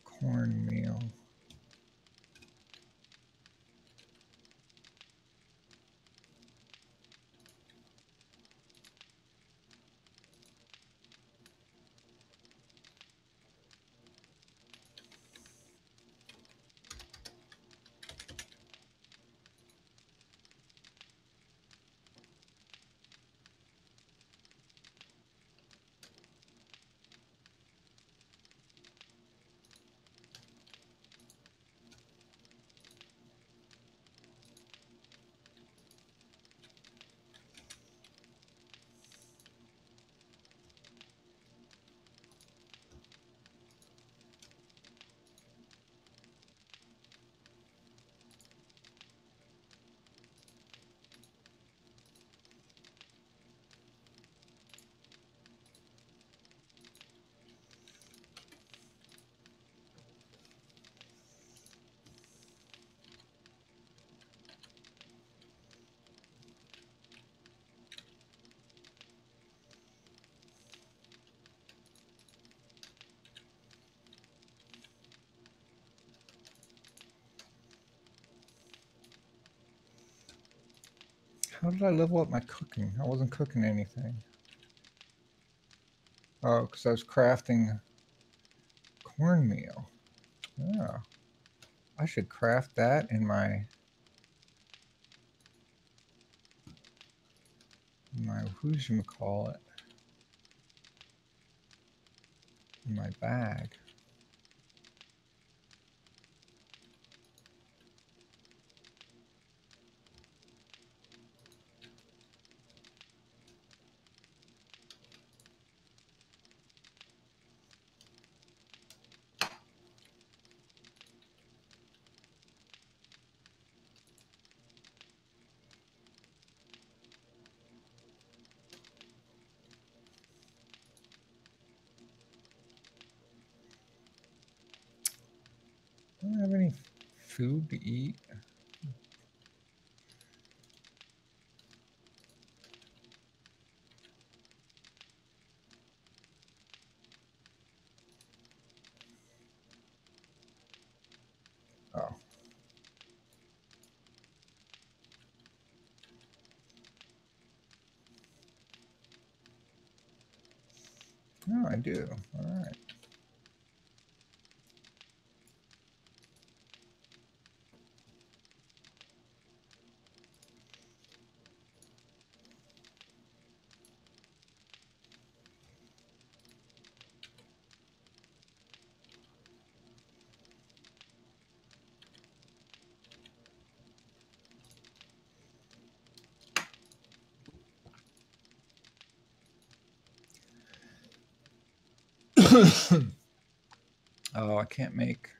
Cornmeal. How did I level up my cooking? I wasn't cooking anything. Oh, because I was crafting cornmeal. Yeah. I should craft that in my who's-you-call-it, in my bag. I don't have any food to eat. Oh. No, I do. All right. Oh, I can't make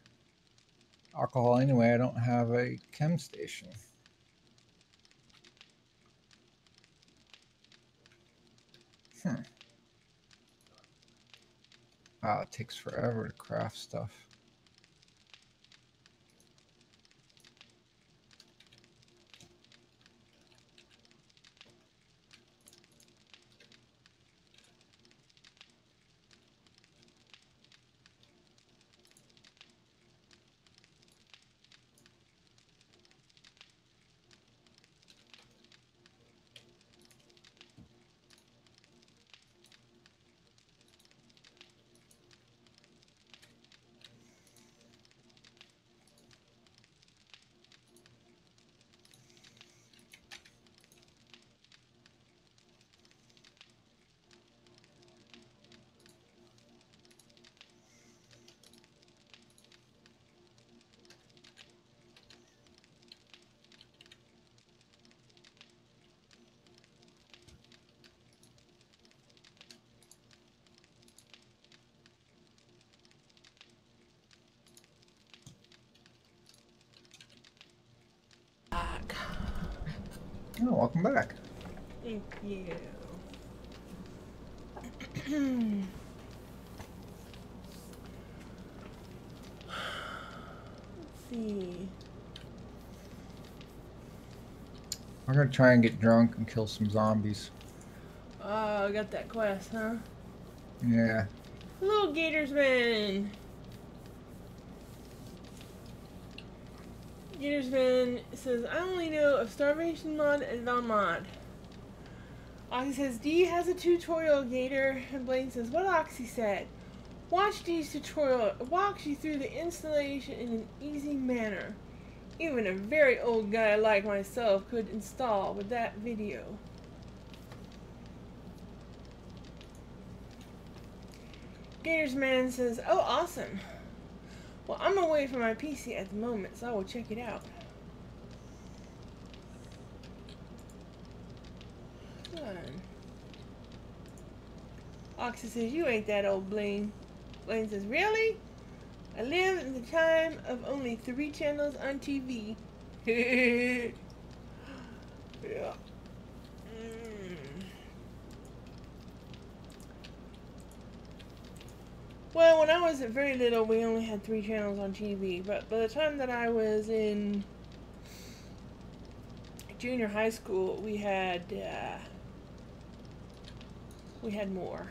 alcohol anyway. I don't have a chem station. Wow, it takes forever to craft stuff. Oh, welcome back. Thank you. Let's see. I'm gonna try and get drunk and kill some zombies. Oh, I got that quest, huh? Yeah. Hello, Gatorsman. Gatorsman says, I only know of Starvation Mod and Don Mod. Oxy says, D has a tutorial, Gator. And Blaine says, what Oxy said? Watch D's tutorial. It walks you through the installation in an easy manner. Even a very old guy like myself could install with that video. Gatorsman says, oh, awesome. Well, I'm away from my PC at the moment, so I will check it out. Good. Oxy says, you ain't that old, Blaine. Blaine says, really? I live in the time of only 3 channels on TV. Yeah. Well, when I was very little, we only had 3 channels on TV. But by the time that I was in junior high school, we had more.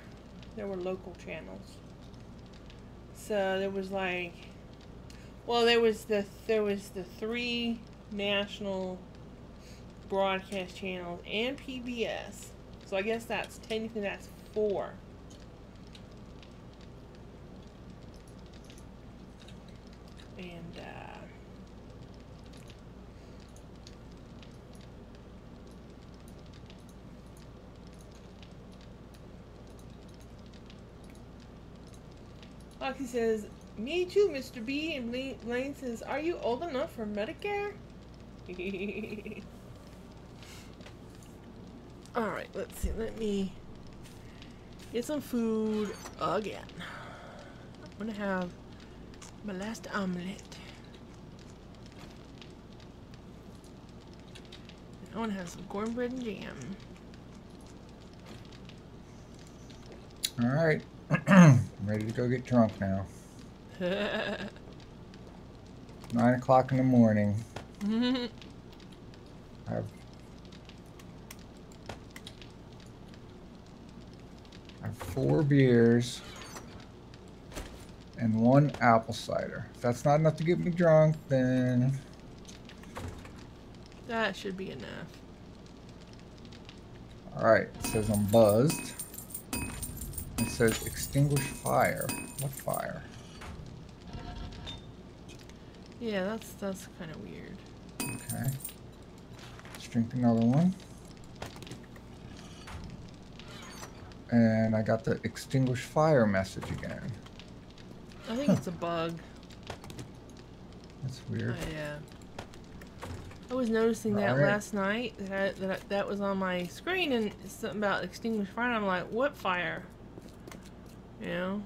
There were local channels. So there was like, well, there was the 3 national broadcast channels and PBS. So I guess that's technically that's 4. And Oxy says, me too, Mr. B. And Blaine says, are you old enough for Medicare? Alright, let's see. Let me get some food again. I'm gonna have my last omelet. I want to have some cornbread and jam. All right. I'm ready to go get drunk now. 9 o'clock in the morning. I have 4 beers and 1 apple cider. If that's not enough to get me drunk, then That should be enough. alright, it says I'm buzzed. It says extinguish fire. What fire? Yeah, that's kind of weird. Okay. Let's drink another one. And I got the extinguish fire message again. I think it's a bug. That's weird. Yeah. I was noticing that Alright. last night. That was on my screen, and it's something about extinguish fire. And I'm like, what fire? You know.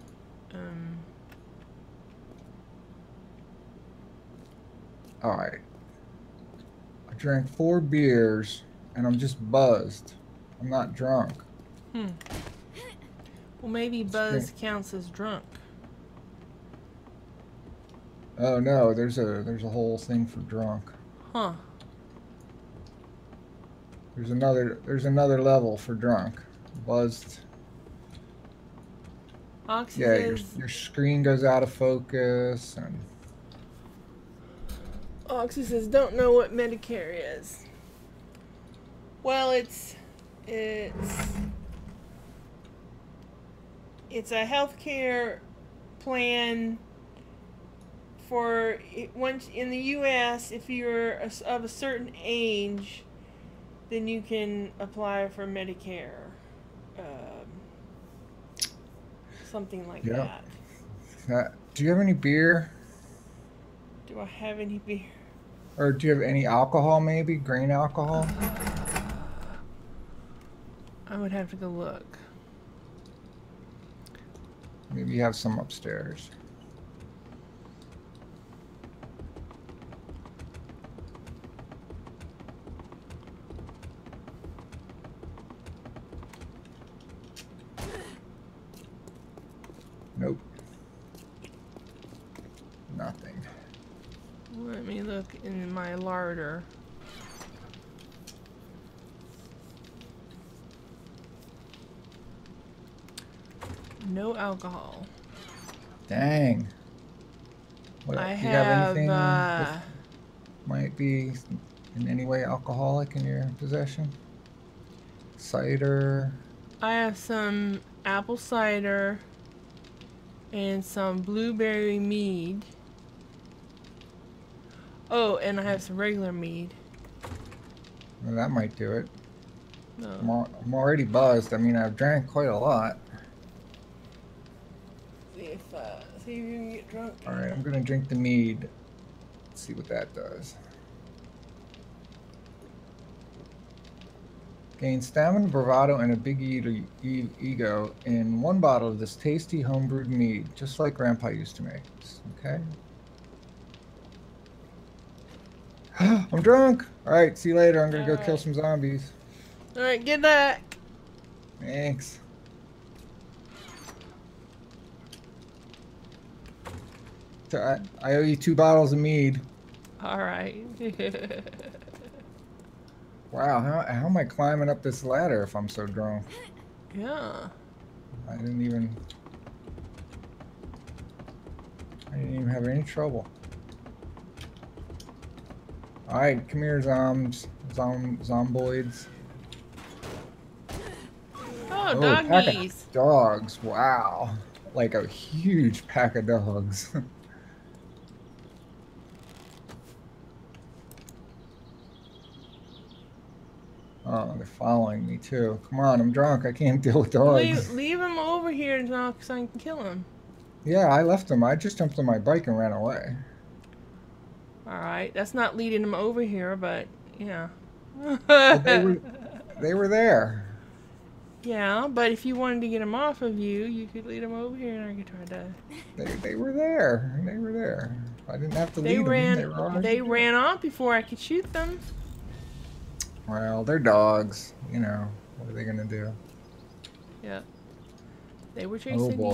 Alright. I drank 4 beers and I'm just buzzed. I'm not drunk. Well, maybe buzz counts as drunk. Oh no, there's a whole thing for drunk. Huh. There's another level for drunk. Buzzed. Oxy Yeah, says, your screen goes out of focus and Oxy says, don't know what Medicare is. Well, it's a healthcare plan for once in the U.S. If you're of a certain age, then you can apply for Medicare. Something like that. Do you have any beer? Do I have any beer? Or do you have any alcohol, maybe? Grain alcohol? I would have to go look. Maybe you have some upstairs. my larder. No alcohol. Dang. What, I do you have have, anything that might be in any way alcoholic in your possession? Cider. I have some apple cider and some blueberry mead. Oh, and I have some regular mead. Well, that might do it. No. I'm already buzzed. I mean, I've drank quite a lot. See if you can get drunk. All right, I'm gonna drink the mead. Let's see what that does. Gain stamina, bravado, and a big ego in one bottle of this tasty homebrewed mead, just like Grandpa used to make. Okay. I'm drunk. All right, see you later. I'm gonna go kill some zombies. All right, get back. Thanks. I owe you 2 bottles of mead. All right. Wow, how am I climbing up this ladder if I'm so drunk? Yeah. I didn't even have any trouble. All right, come here, zomboids. Oh, Pack doggies. of dogs. Wow, like a huge pack of dogs. Oh, they're following me too. Come on, I'm drunk. I can't deal with dogs. Leave him over here now so I can kill him. Yeah, I left him. I just jumped on my bike and ran away. Alright, that's not leading him over here, but yeah. Well, they were there. Yeah, but if you wanted to get him off of you, you could lead him over here and I could try to... They were there. They were there. I didn't have to lead them. They ran off before I could shoot them. Well, they're dogs. You know, what are they going to do? Yeah. They were chasing you.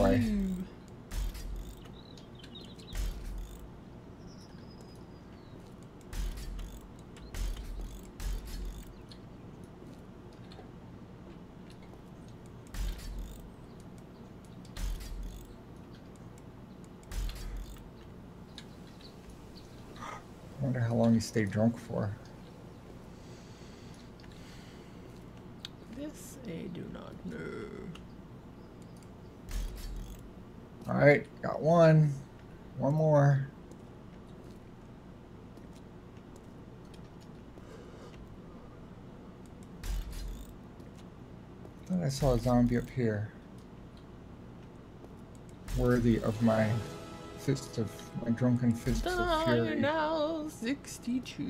I wonder how long you stayed drunk for. This I do not know. Alright, got one. One more. I thought I saw a zombie up here. Worthy of my drunken fist of fury. Now 62.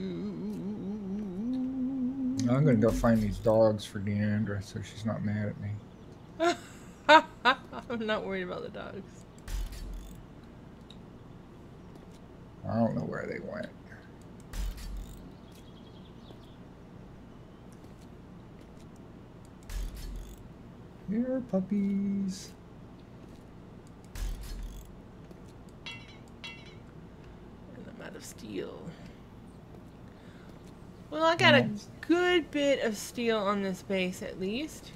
I'm gonna go find these dogs for Deandra so she's not mad at me. I'm not worried about the dogs. I don't know where they went. Here, puppies. And I'm out of steel. Well, I got a good bit of steel on this base at least.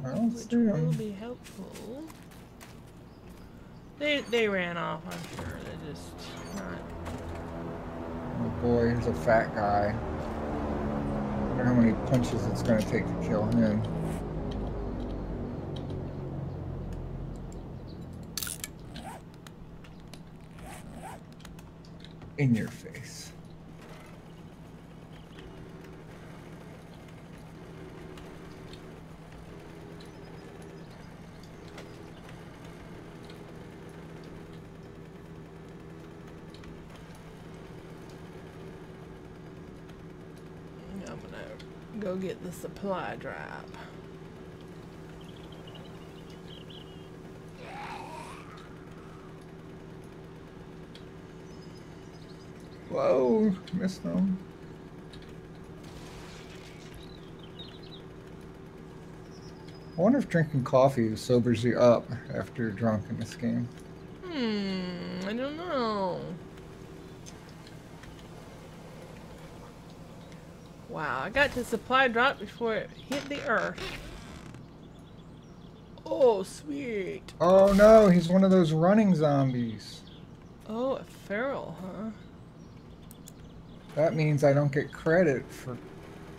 Which will be helpful. They ran off, I'm sure. They're just not. Oh boy, here's a fat guy. I wonder how many punches it's gonna take to kill him. In your face. I'm gonna go get the supply drop. Whoa, missed them. I wonder if drinking coffee sobers you up after you're drunk in this game. I don't know. Wow, I got to supply drop before it hit the earth. Oh, sweet. Oh no, he's one of those running zombies. Oh, a feral, huh? That means I don't get credit for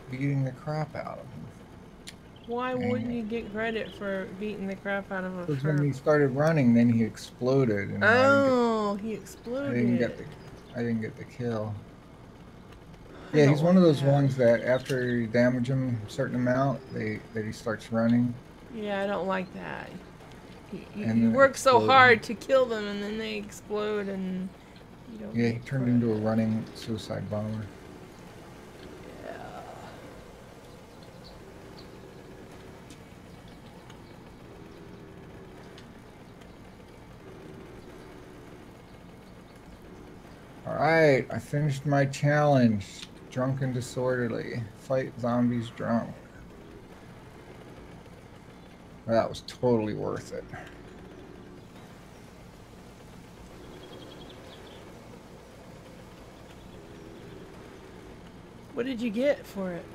beating the crap out of him. Why Dang wouldn't it. you get credit for beating the crap out of a Because when he feral? started running, then he exploded, and Oh, he I didn't get exploded. the kill. I Yeah, don't he's one of like those that. ones that after you damage him a certain amount, that he starts running Yeah, I don't like that. and You then work so exploding. hard to kill them and then they explode and you don't Yeah, he get turned into a credit. running suicide bomber. Yeah. All right, I finished my challenge. Drunk and disorderly. Fight zombies drunk. That was totally worth it. What did you get for it?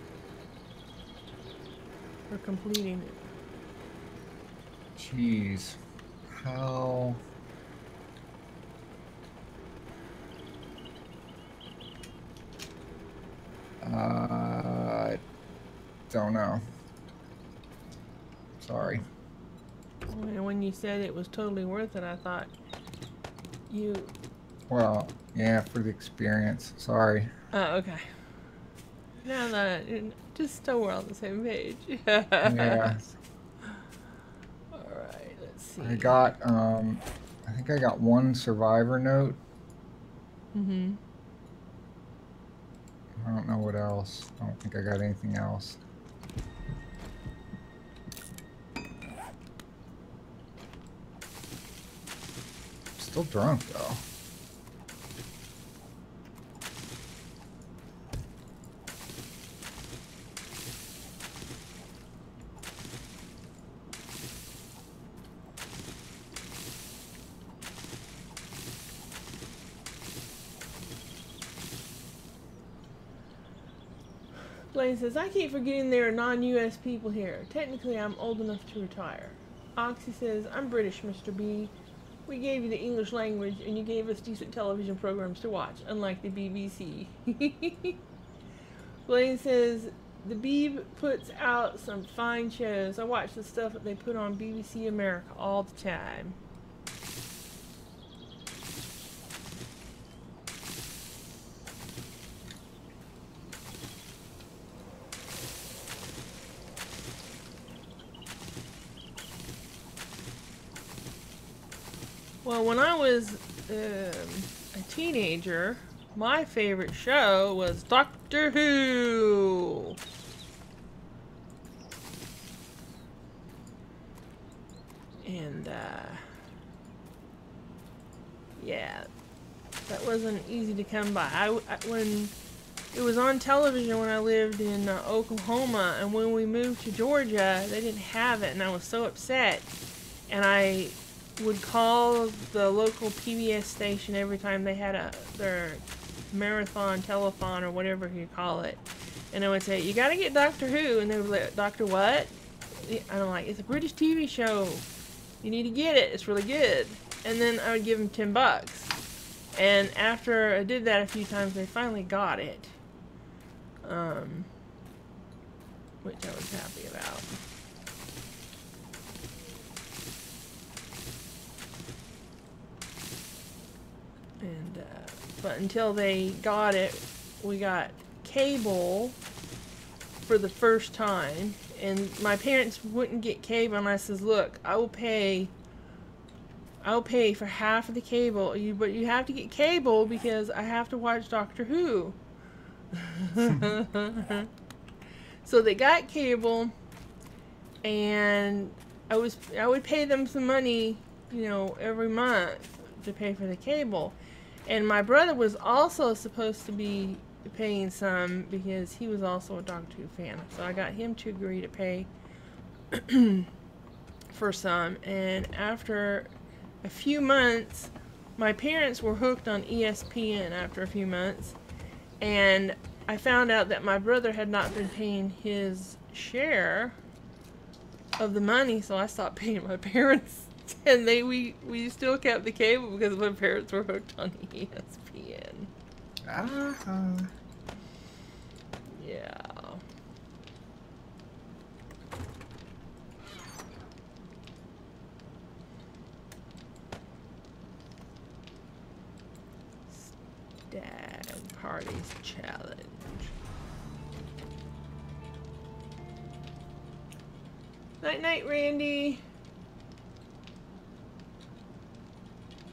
For completing it? Jeez. How? I don't know. Sorry. When you said it was totally worth it, I thought you... Well, yeah, for the experience. Sorry. Oh, okay. Now that... Just so we're on the same page. Yeah, Alright, let's see. I think I got one survivor note. Mm-hmm. I don't know what else. I don't think I got anything else. Still drunk though. Blaine says, I keep forgetting there are non-US people here. Technically, I'm old enough to retire. Oxy says, I'm British, Mr. B. We gave you the English language, and you gave us decent television programs to watch, unlike the BBC. Blaine says, the Beeb puts out some fine shows. I watch the stuff that they put on BBC America all the time. Well, when I was a teenager, my favorite show was Doctor Who. And, yeah, that wasn't easy to come by. When it was on television when I lived in Oklahoma, and when we moved to Georgia, they didn't have it, and I was so upset. And I would call the local PBS station every time they had their marathon telethon or whatever you call it, and I would say, "You got to get Doctor Who," and they would like, "Doctor what?" And I'm like, "It's a British TV show. You need to get it. It's really good." And then I would give them $10. And after I did that a few times, they finally got it, which I was happy about. And but until they got it, we got cable for the first time, and my parents wouldn't get cable, and I says, "Look, I'll pay for half of the cable, but you have to get cable because I have to watch Doctor Who." So they got cable, and I would pay them some money, every month to pay for the cable. And my brother was also supposed to be paying some because he was also a Doctor Who fan. So I got him to agree to pay for some, and after a few months, my parents were hooked on ESPN after a few months, and I found out that my brother had not been paying his share of the money, so I stopped paying my parents, and we still kept the cable because my parents were hooked on ESPN. Yeah. Stag Parties Challenge. Night night, Randy.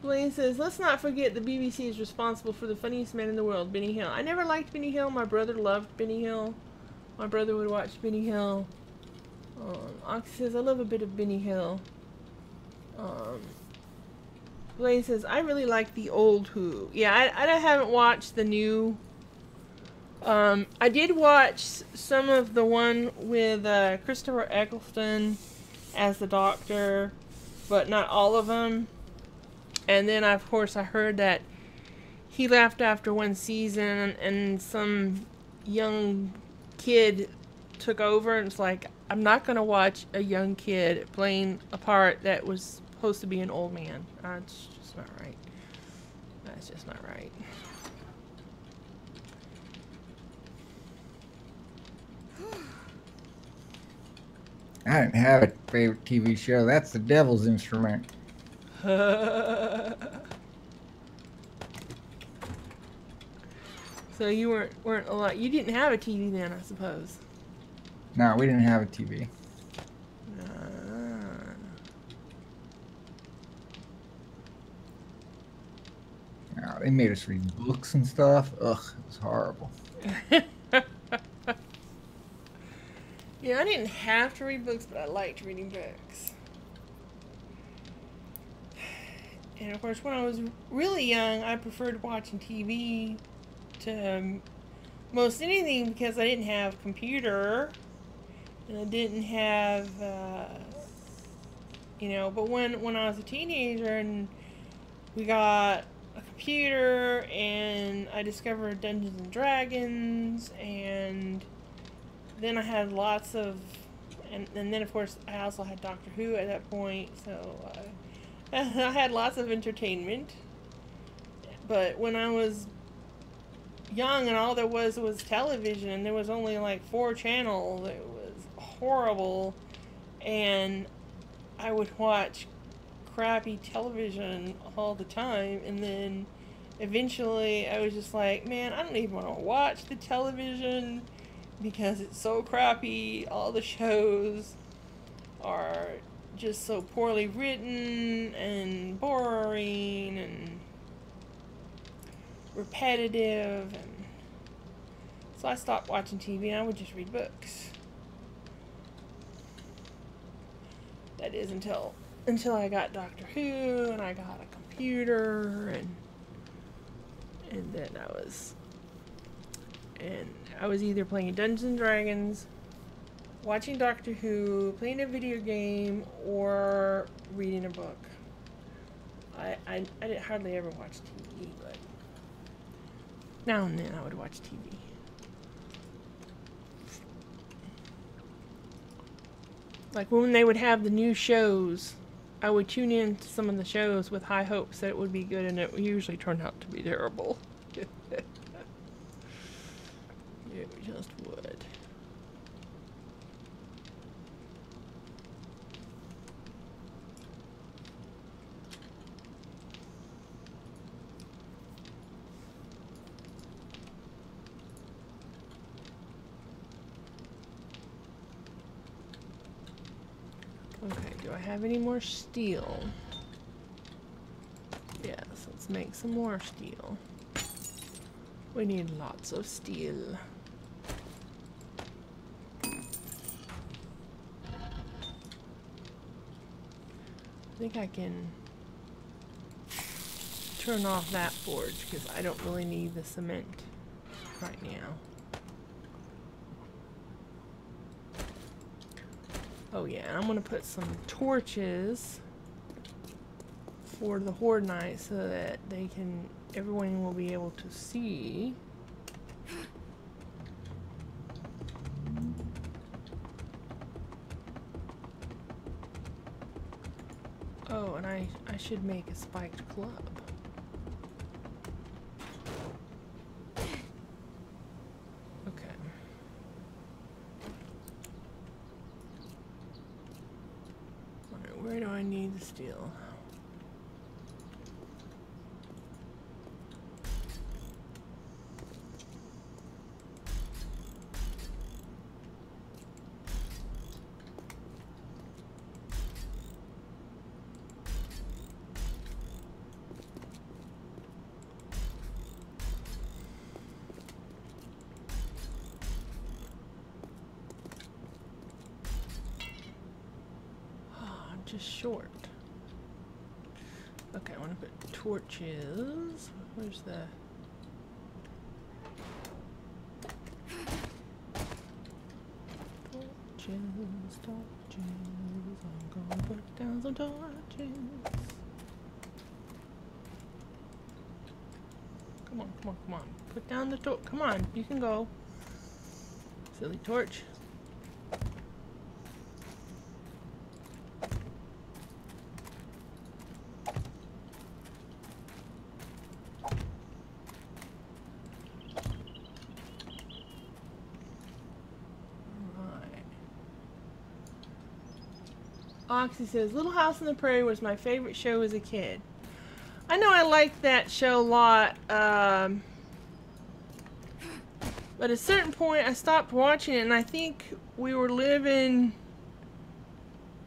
Blaine says, let's not forget the BBC is responsible for the funniest man in the world, Benny Hill. I never liked Benny Hill. My brother loved Benny Hill. My brother would watch Benny Hill. Ox says, I love a bit of Benny Hill. Blaine says, I really like the old Who. Yeah, I haven't watched the new. I did watch some of the one with Christopher Eccleston as the Doctor, but not all of them. And then, of course, I heard that he left after one season, and some young kid took over, and it's like, I'm not going to watch a young kid playing a part that was supposed to be an old man. That's just not right. That's just not right. I didn't have a favorite TV show. That's the devil's instrument. So you weren't a lot. You didn't have a TV then, I suppose. No, we didn't have a TV. No, they made us read books and stuff. Ugh, it was horrible. Yeah, I didn't have to read books, but I liked reading books. And of course, when I was really young, I preferred watching TV to most anything because I didn't have a computer. And I didn't have, but when I was a teenager and we got a computer and I discovered Dungeons and Dragons, and then I had lots of, and then of course I also had Doctor Who at that point, so I had lots of entertainment. But when I was young and all there was television, and there was only like 4 channels, it was horrible, and I would watch crappy television all the time, and then eventually I was just like, man, I don't even want to watch the television because it's so crappy. All the shows are just so poorly written and boring and repetitive, and so I stopped watching TV and I would just read books. That is until I got Doctor Who and I got a computer, and then I was either playing Dungeons and Dragons, watching Doctor Who, playing a video game, or reading a book. I didn't hardly ever watch TV, but now and then I would watch TV. Like when they would have the new shows, I would tune in to some of the shows with high hopes that it would be good, and it usually turned out to be terrible. It just would. Okay, do I have any more steel? Yes, let's make some more steel. We need lots of steel. I think I can turn off that forge because I don't really need the cement right now. Oh yeah, and I'm gonna put some torches for the Horde night so that everyone will be able to see. Oh, and I should make a spiked club. Okay. Alright, where do I need the steel? Just short. Okay, I want to put torches. Where's the... Torches, torches. I'm gonna put down some torches. Come on, come on, come on. Put down the torch. Come on, you can go. Silly torch. Oxy says, Little House on the Prairie was my favorite show as a kid. I know I liked that show a lot, but at a certain point I stopped watching it, and I think we were living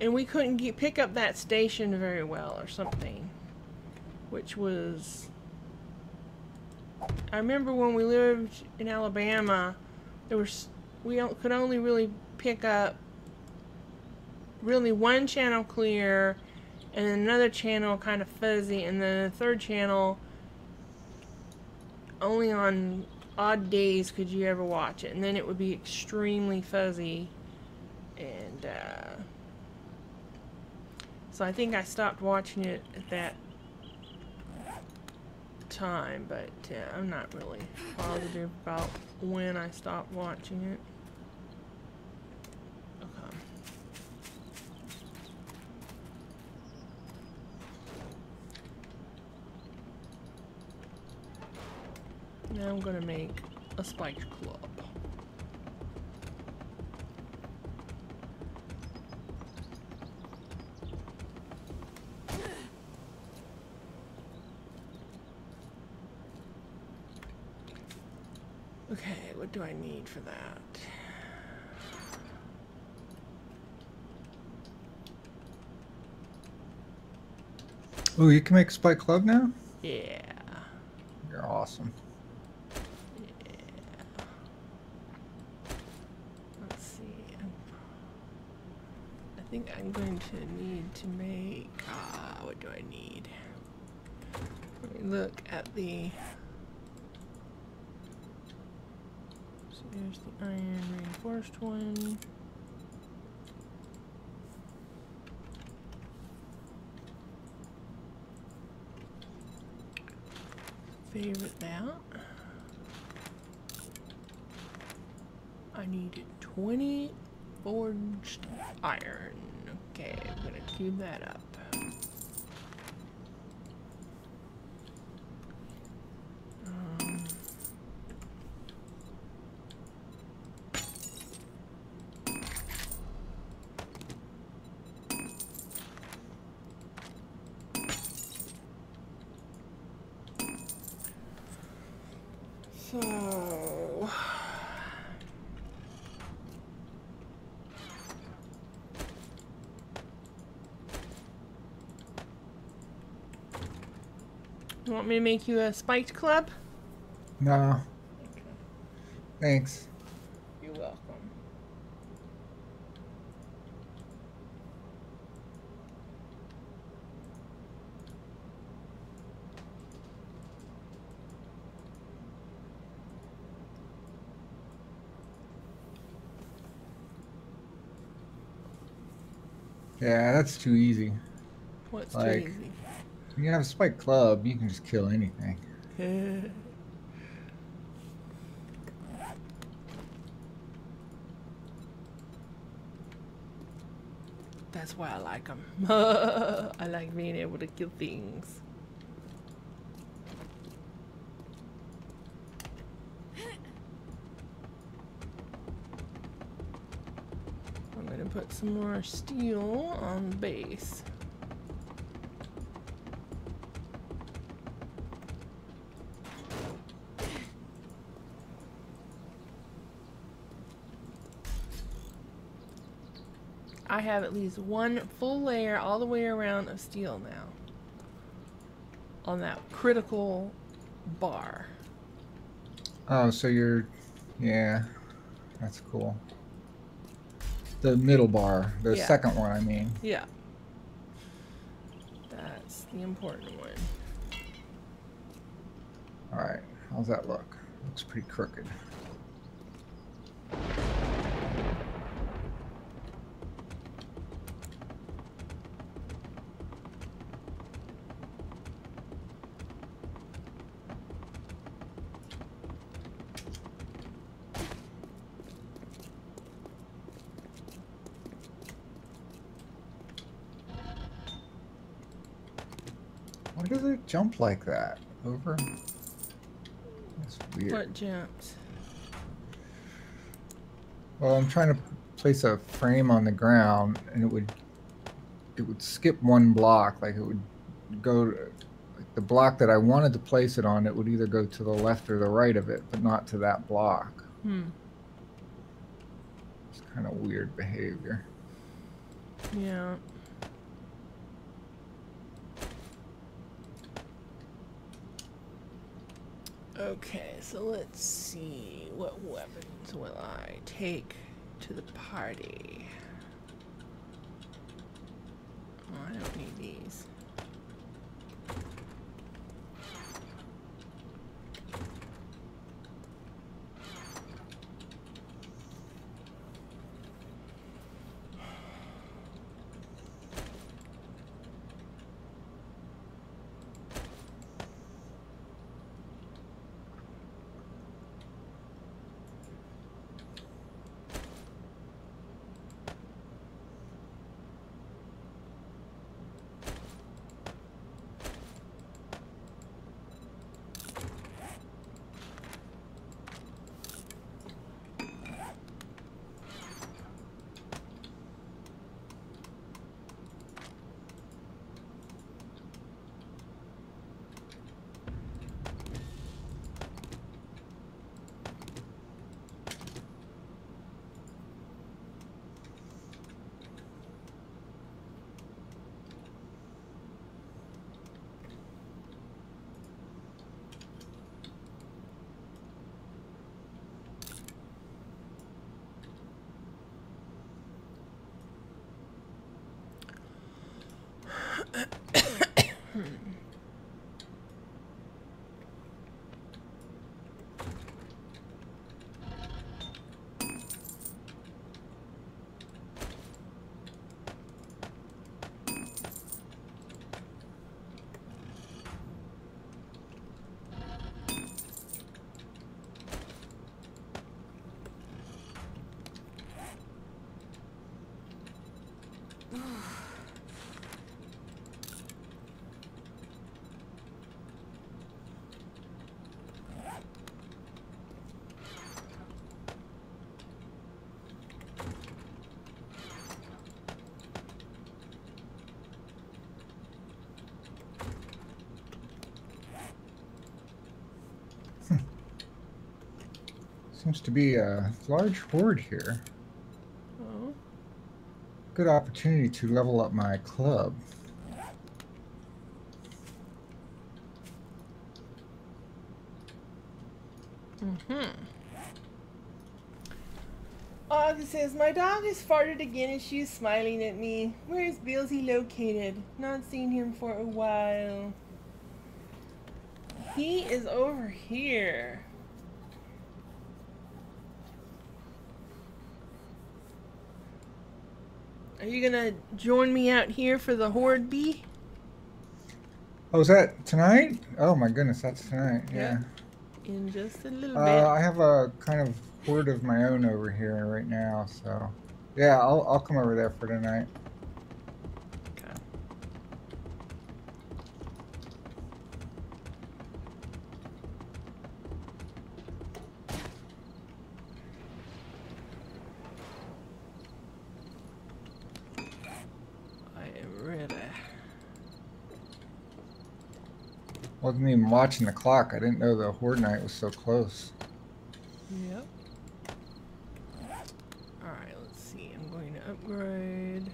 and we couldn't pick up that station very well or something, which was... I remember when we lived in Alabama, we could only really pick up really one channel clear and then another channel kind of fuzzy, and then the third channel only on odd days could you ever watch it, and then it would be extremely fuzzy. And so I think I stopped watching it at that time, but I'm not really positive about when I stopped watching it. Now I'm gonna make a spiked club. Okay, what do I need for that? Oh, you can make a spike club now? Yeah. You're awesome. I think I'm going to need to make, what do I need? Let me look at the, so there's the iron reinforced one. Favorite that. I need 20 forged iron. Okay, I'm gonna cube that up. So you want me to make you a spiked club? No. Thanks. You're welcome. Yeah, that's too easy. What's too Like, easy? when you have a spike club, you can just kill anything. That's why I like them. I like being able to kill things. I'm gonna put some more steel on the base. I have at least one full layer all the way around of steel now. On that critical bar. Oh, so you're, yeah, that's cool. The middle bar, the Yeah. second one, I mean. Yeah. That's the important one. All right, how's that look? Looks pretty crooked. Why does it jump like that? Over? That's weird. What jumps? Well, I'm trying to place a frame on the ground, and it would skip one block. Like it would go, like the block that I wanted to place it on, it would either go to the left or the right of it, but not to that block. It's kind of weird behavior. Yeah. Okay, so let's see. What weapons will I take to the party? Oh, I don't need these. Seems to be a large horde here. Oh. Good opportunity to level up my club. August says, my dog has farted again and she's smiling at me. Where is Billsy located? Not seen him for a while. He is over here. Are you gonna join me out here for the Horde bee? Oh, is that tonight? Oh my goodness, that's tonight. Yeah. In just a little bit. I have a kind of horde of my own over here right now, so yeah, I'll come over there for tonight. Okay. I am ready. Wasn't even watching the clock. I didn't know the horde night was so close. Yep. Alright, let's see. I'm going to upgrade.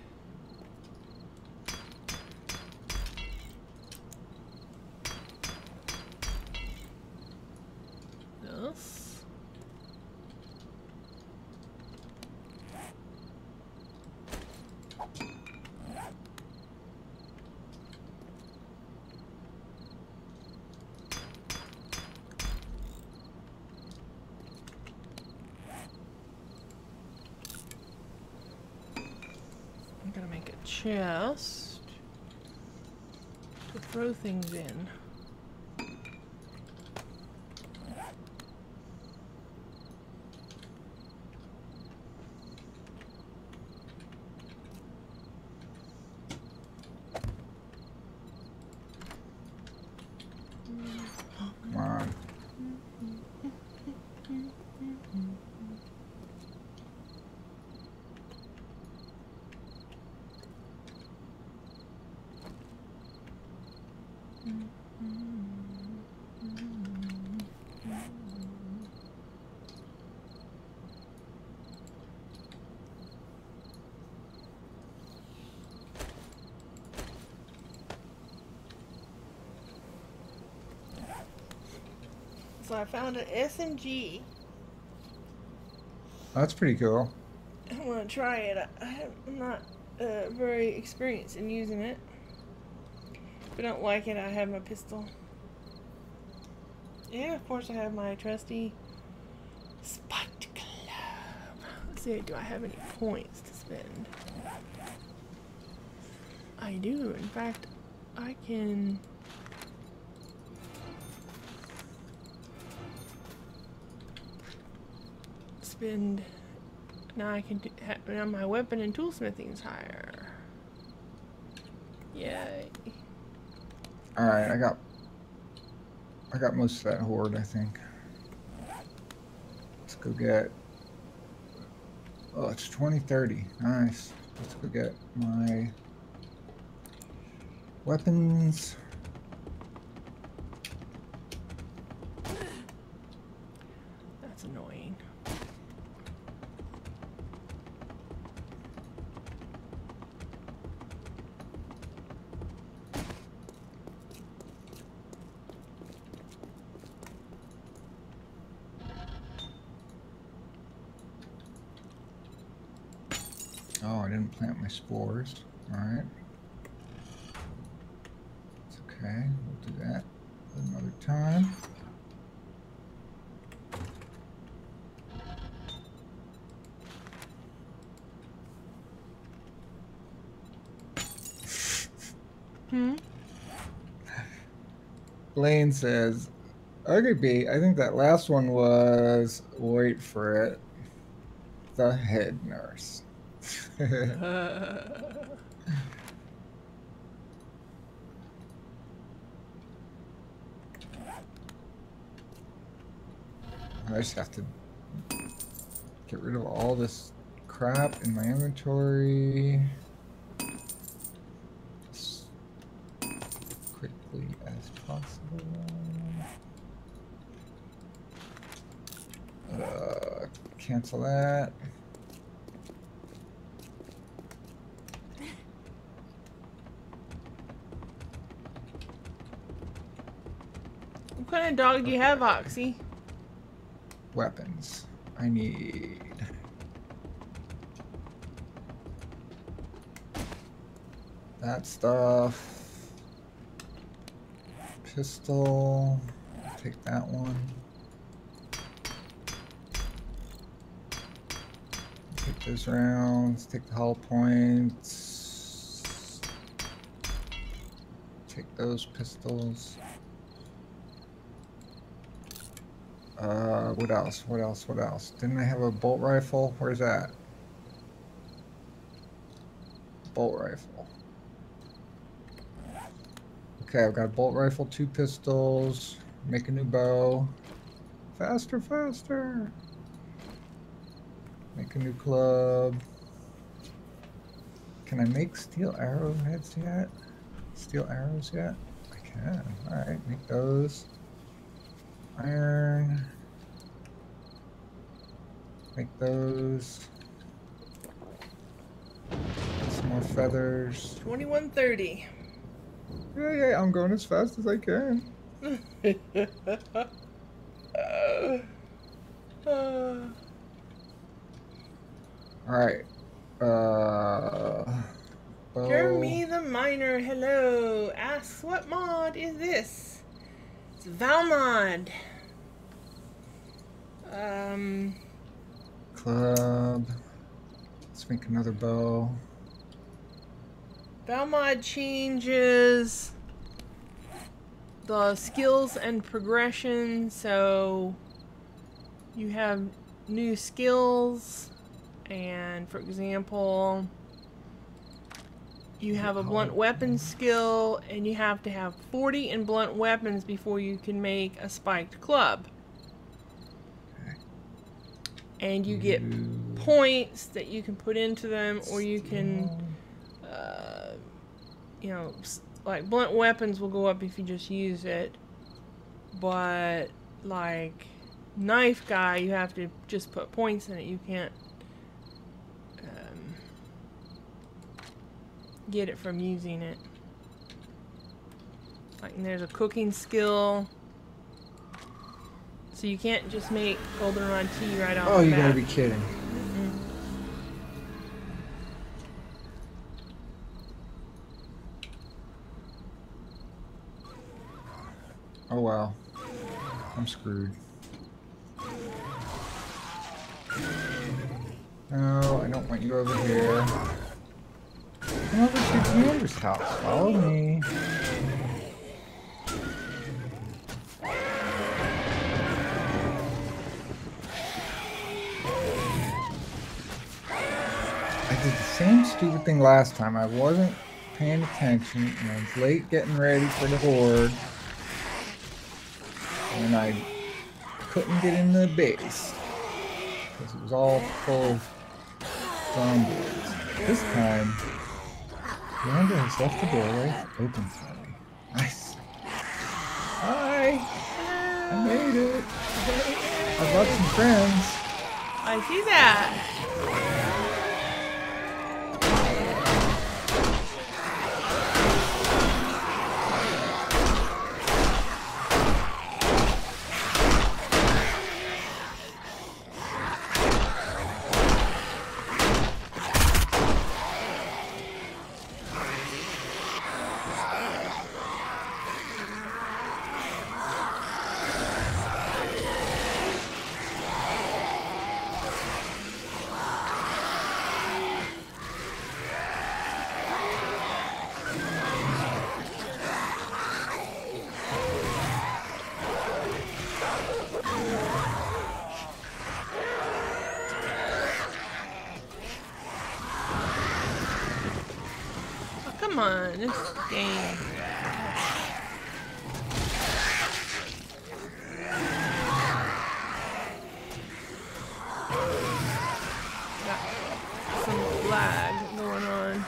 This. I'm gonna make a chest to throw things in. Come on. So I found an SMG. That's pretty cool. I want to try it. I'm not very experienced in using it. If I don't like it, I have my pistol. And of course I have my trusty spiked club. Let's see, do I have any points to spend? I do. In fact, I can... spend... Now I can do... Now my weapon and toolsmithing's higher. Yay. Alright, I got most of that horde, I think. Let's go get... Oh, it's 2030. Nice. Let's go get my weapons. That's annoying. Oh, I didn't plant my spores. Alright. It's okay. We'll do that another time. Blaine says, "Arguably, I think that last one was, wait for it, the head nurse." I just have to get rid of all this crap in my inventory as quickly as possible. Cancel that. What kind of dog do you have, Oxy? Weapons. I need that stuff. Pistol. Take that one. Take those rounds. Take the hull points. Take those pistols. What else? What else? What else? Didn't I have a bolt rifle? Where's that? Bolt rifle. Okay, I've got a bolt rifle, 2 pistols. Make a new bow. Faster, faster. Make a new club. Can I make steel arrowheads yet? Steel arrows yet? I can. Alright, make those. Iron. Make those. Some more feathers. 2130. Yeah, I'm going as fast as I can. Alright. Jeremy the Miner, hello. Asks, what mod is this? It's Valmod. Club. Let's make another bow. Valmod changes the skills and progression, so you have new skills, and for example, you have a blunt weapon skill, and you have to have 40 in blunt weapons before you can make a spiked club. And you get points that you can put into them, or you can, you know, like blunt weapons will go up if you just use it, but like knife guy, you have to just put points in it. You can't get it from using it. Like, and there's a cooking skill. So you can't just make goldenrod tea right off the bat. Oh, you gotta be kidding. Oh wow. I'm screwed. No, I don't want you over here. Come over to Commander's house. Follow me. I did the same stupid thing last time. I wasn't paying attention, and I was late getting ready for the Horde. And I couldn't get in the base because it was all full of zombies. This time, Commander has left the doorway open for me. Nice. Hi! I made it! I brought some friends. I see that. Come on, this game. Got some lag going on.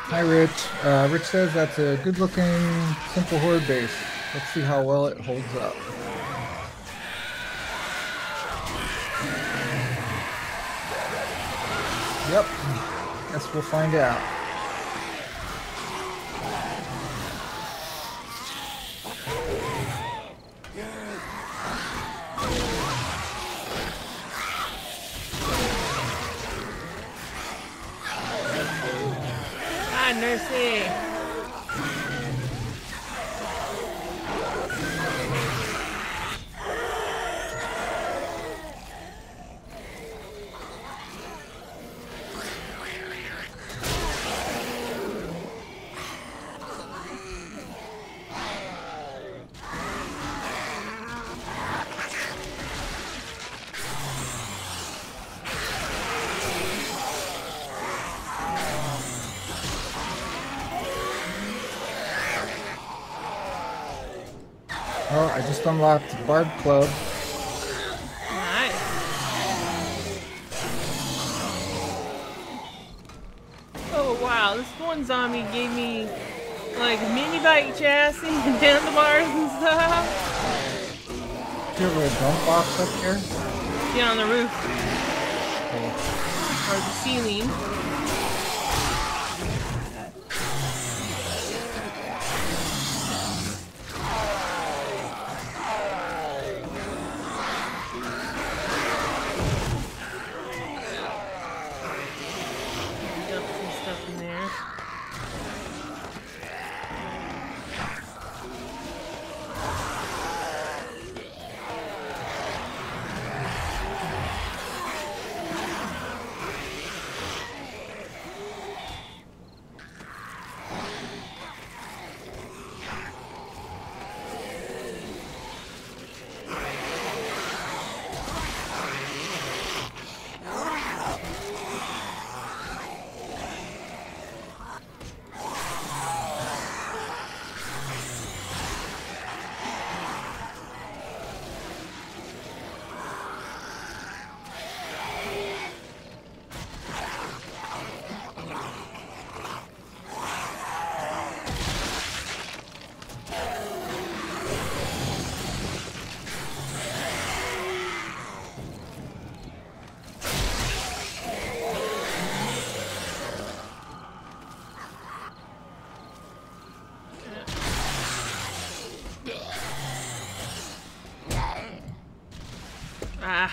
Hi, Rich. Rich says that's a good-looking, simple Horde base. Let's see how well it holds up. Yep. Guess we'll find out. God mercy. Oh, I just unlocked the Bard Club. Nice. Oh wow, this one zombie gave me like mini bike chassis and handlebars and stuff. Do you have a jump box up here? Yeah, on the roof Oh. or the ceiling. Dump some stuff in there. Ah.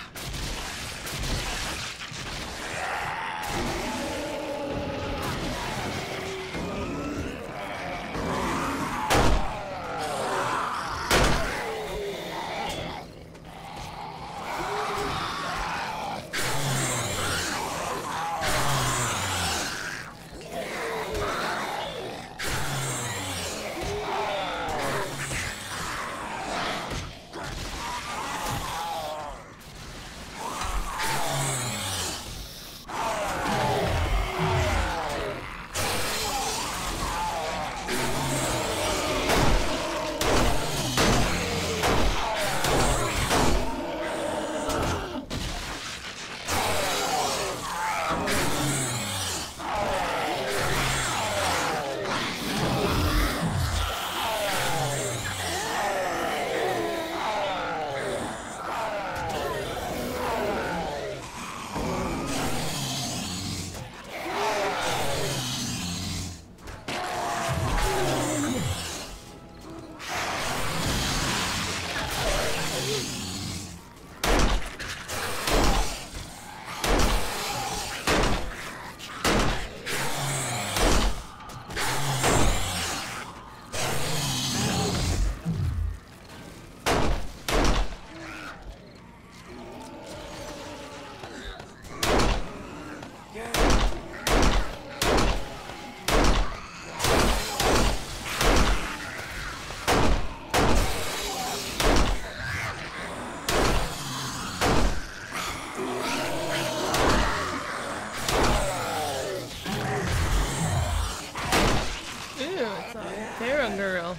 Girl.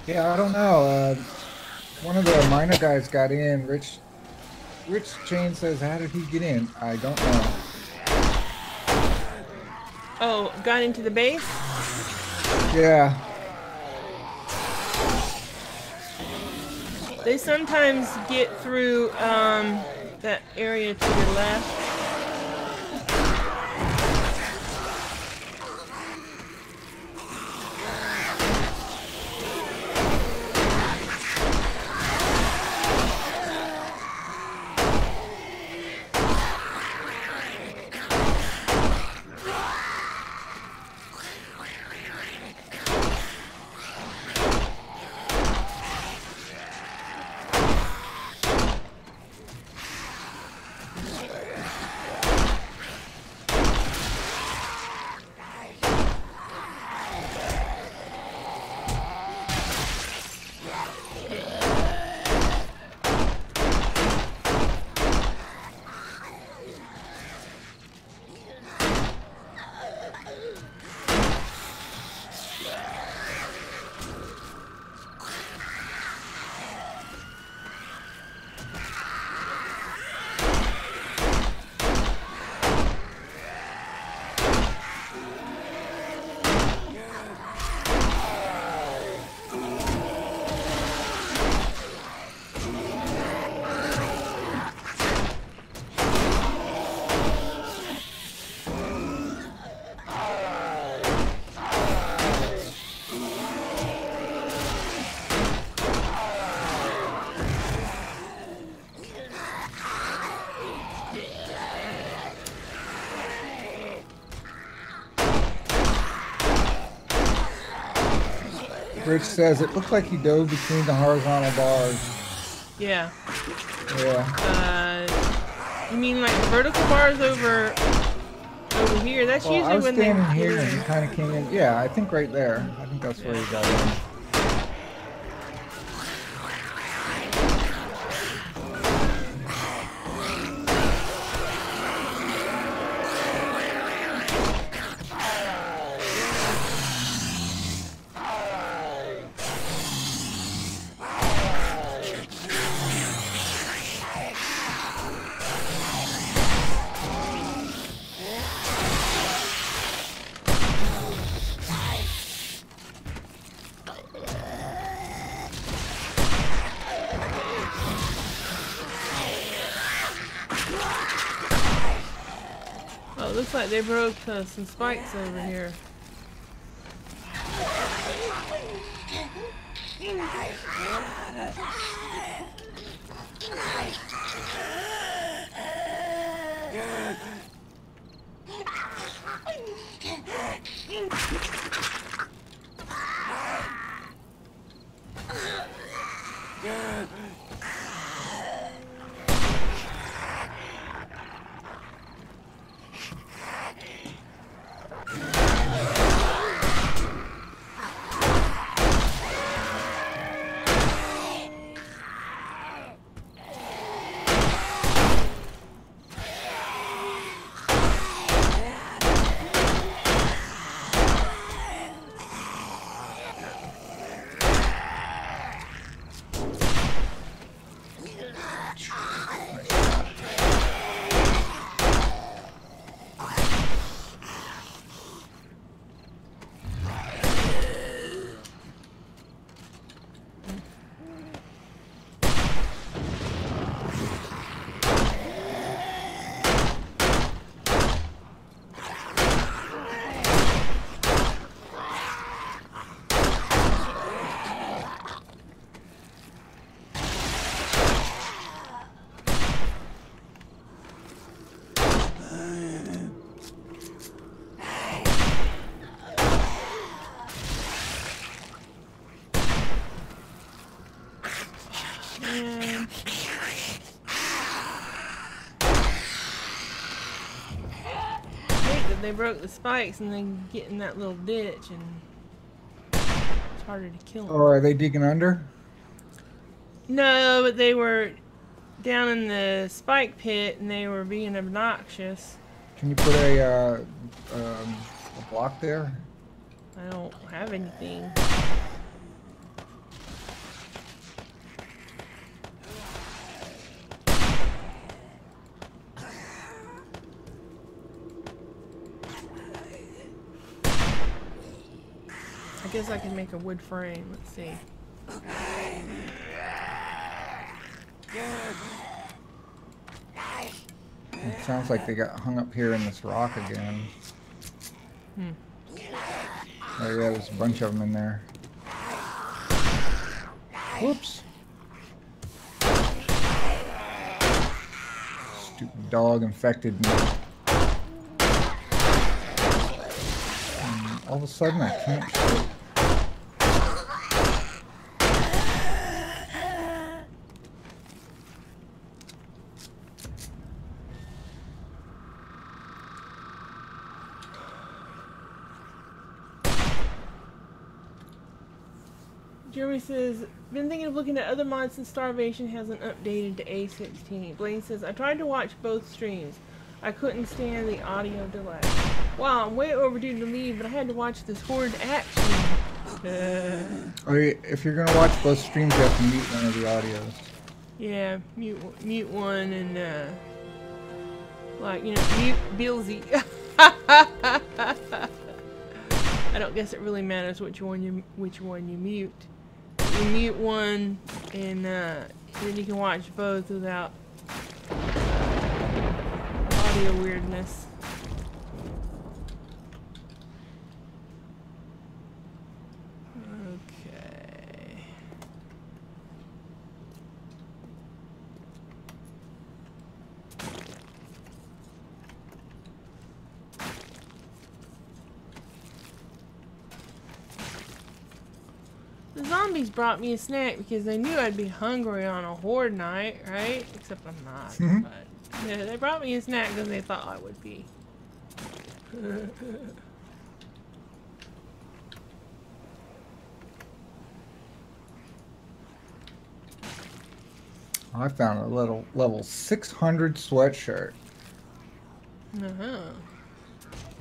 Yeah, I don't know. One of the miner guys got in. Rich Chain says, how did he get in? I don't know. Oh, got into the base? Yeah. They sometimes get through that area to your left. Rich says it looked like he dove between the horizontal bars. Yeah. Yeah. You mean like the vertical bars over here? That's Well, usually I was when standing they here and he kind of came in. Yeah, I think right there. I think that's where he got in. Oh, it looks like they broke some spikes over here. Man. I hate that they broke the spikes and then get in that little ditch and it's harder to kill them. Oh, are they digging under? No, but they were down in the spike pit and they were being obnoxious. Can you put a block there? I don't have anything. I guess I can make a wood frame. Let's see. Sounds like they got hung up here in this rock again. Oh yeah, there's a bunch of them in there. Whoops. Stupid dog infected me. And all of a sudden I can't shoot. Jeremy says, been thinking of looking at other mods since Starvation hasn't updated to A16. Blaine says, I tried to watch both streams. I couldn't stand the audio delay. Wow, I'm way overdue to leave, but I had to watch this Horde action. If you're gonna watch both streams, you have to mute one of the audios. Yeah, mute one and like, you know, mute Billsy. I don't guess it really matters which one you mute. You mute one, and then you can watch both without audio weirdness. Okay. The zombies brought me a snack because they knew I'd be hungry on a Horde night, right? Except I'm not. But yeah, they brought me a snack because they thought I would be. I found a little level 600 sweatshirt. Uh-huh.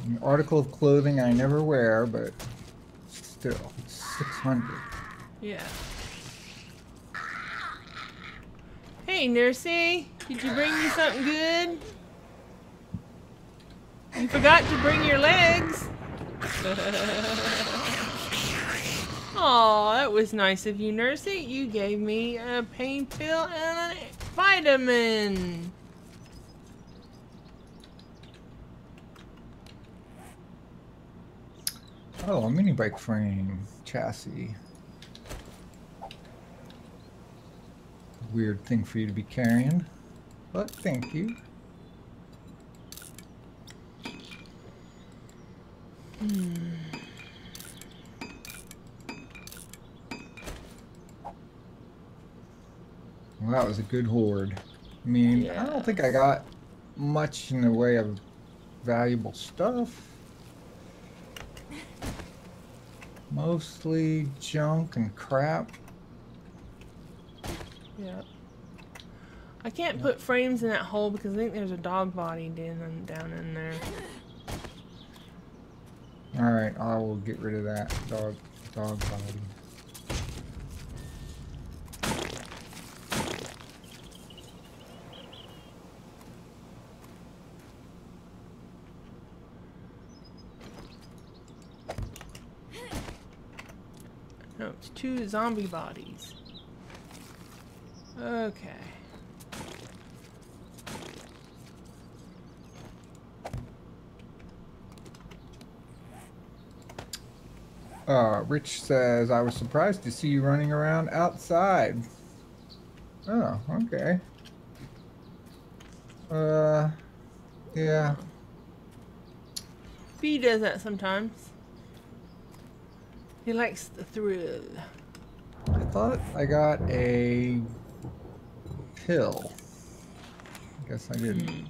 An article of clothing I never wear, but still, it's 600. Yeah. Hey, Nursey, did you bring me something good? You forgot to bring your legs. Aw, that was nice of you, Nursey. You gave me a pain pill and a vitamin. Oh, a mini bike frame chassis. Weird thing for you to be carrying, but thank you. Well, that was a good horde. I mean, I don't think I got much in the way of valuable stuff. Mostly junk and crap. Yeah. I can't put frames in that hole because I think there's a dog body down in there. Alright, I will get rid of that dog body. No, it's 2 zombie bodies. Okay. Rich says, I was surprised to see you running around outside. Oh, okay. Yeah. B does that sometimes. He likes the thrill. I thought I got a pill. I guess I didn't.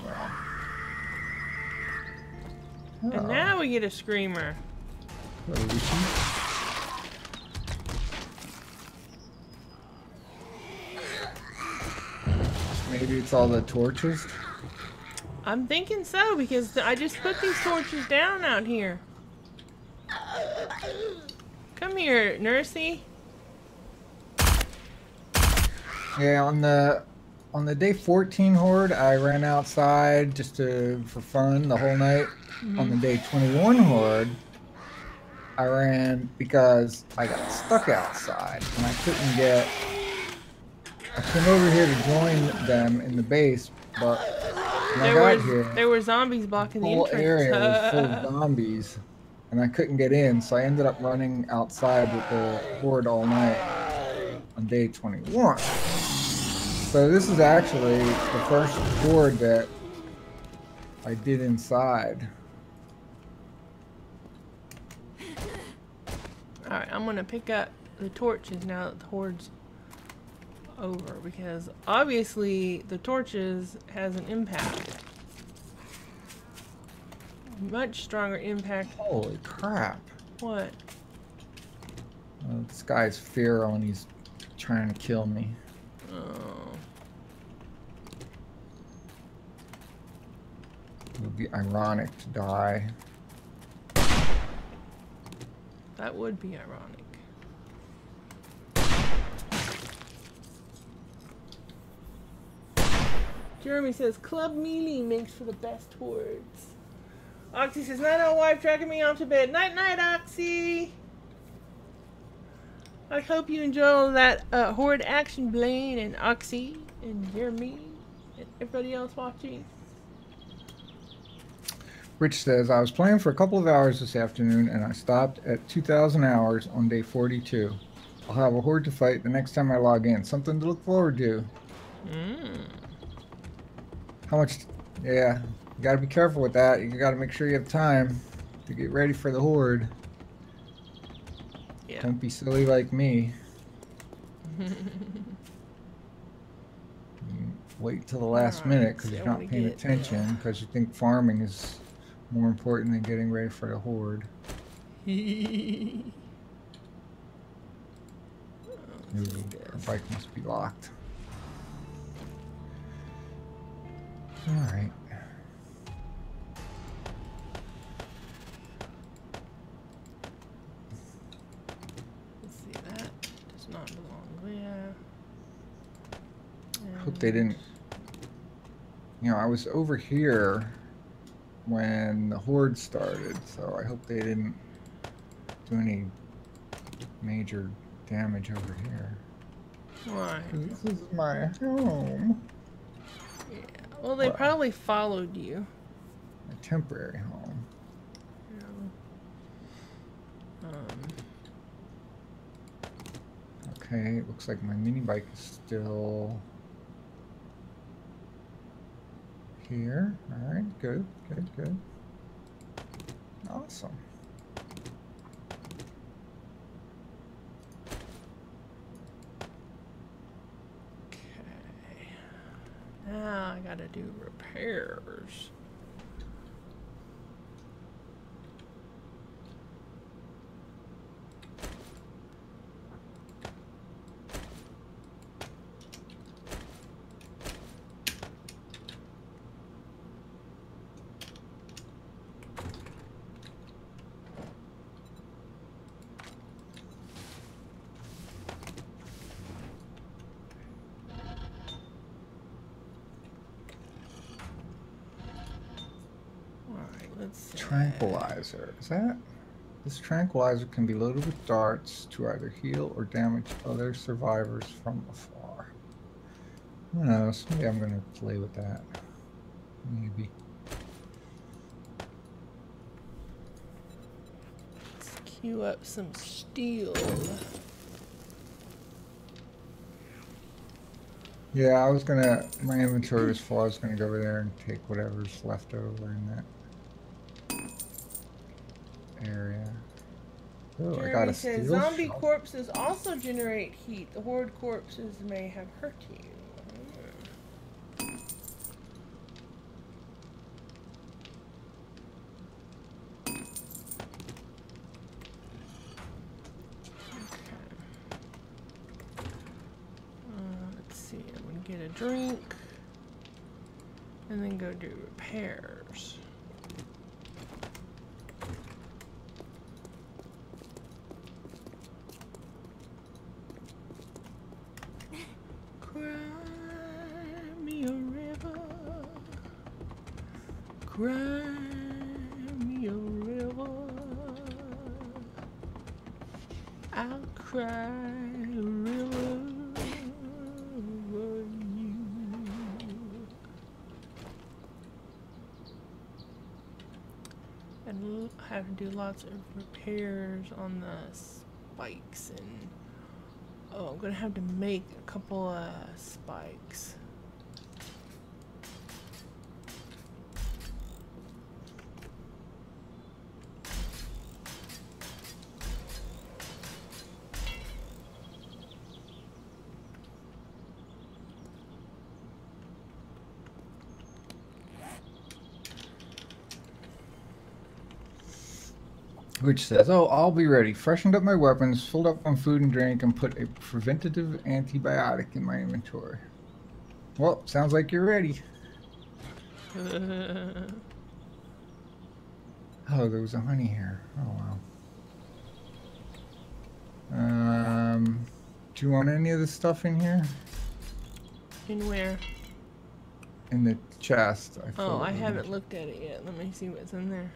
Oh. And now we get a screamer. Maybe it's all the torches. I'm thinking so because I just put these torches down out here. Come here, Nursey. Yeah, on the day 14 horde, I ran outside just for fun the whole night. On the day 21 horde, I ran because I got stuck outside and I couldn't get I came over here to join them in the base, but when I got here, there were zombies blocking the the whole entrance. area was full of zombies, and I couldn't get in, so I ended up running outside with the horde all night on day 21. So this is actually the first horde that I did inside. Alright, I'm gonna pick up the torches now that the horde's over, because obviously the torches has an impact. Much stronger impact. Holy crap. What? This guy's feral and he's trying to kill me. Oh. It would be ironic to die. That would be ironic. Jeremy says, Club Melee makes for the best hordes. Oxy says, night owl wife dragging me off to bed. Night night, Oxy! I hope you enjoy that horde action, Blaine and Oxy and Jeremy and everybody else watching. Rich says, I was playing for a couple of hours this afternoon and I stopped at 2,000 hours on day 42. I'll have a horde to fight the next time I log in. Something to look forward to. How much? Yeah, you gotta be careful with that. You gotta make sure you have time to get ready for the horde. Yeah. Don't be silly like me. Wait till the last minute because you're not paying attention because you think farming is more important than getting ready for the horde. Ooh, our bike must be locked. Alright. Let's see, that does not belong there. I hope they didn't. You know, I was over here when the horde started, so I hope they didn't do any major damage over here. Why? This is my home. Yeah. Well, they probably followed you. My temporary home. Yeah. Okay, it looks like my mini bike is still here. All right, good, good, good. Awesome. Okay. Now I gotta do repairs. Let's see. Tranquilizer. Is that? This tranquilizer can be loaded with darts to either heal or damage other survivors from afar. Who knows? Maybe I'm going to play with that. Maybe. Let's queue up some steel. Yeah, I was gonna. My inventory was full. I was gonna go over there and take whatever's left over in that area. Oh, I got a says, steel zombie shell. corpses also generate heat. The horde corpses may have hurt you. Let's see, I'm gonna get a drink and then go do repairs. Cry me a river, cry me a river, I'll cry a river have to do lots of repairs on the spikes, and oh, I'm gonna have to make a couple of spikes. Which says, "Oh, I'll be ready. Freshened up my weapons, filled up on food and drink, and put a preventative antibiotic in my inventory." Well, sounds like you're ready. Oh, there was a honey here. Oh, wow. Do you want any of the stuff in here? In where? In the chest. Oh, I haven't looked at it yet. Let me see what's in there.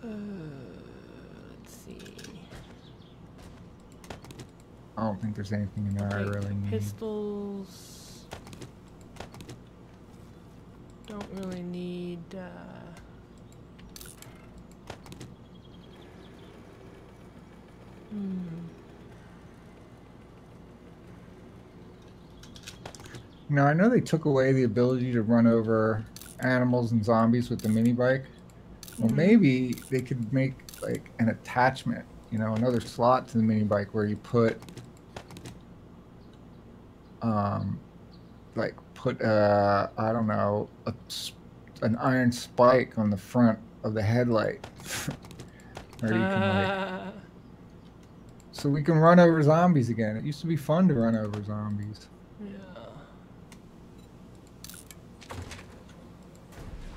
Let's see. I don't think there's anything in there I really need. Pistols. Don't really need. Now, I know they took away the ability to run over animals and zombies with the mini bike. Well, maybe they could make like an attachment, you know, another slot to the mini bike where you put, I don't know, an iron spike on the front of the headlight, or you can like, so we can run over zombies again. It used to be fun to run over zombies. Yeah.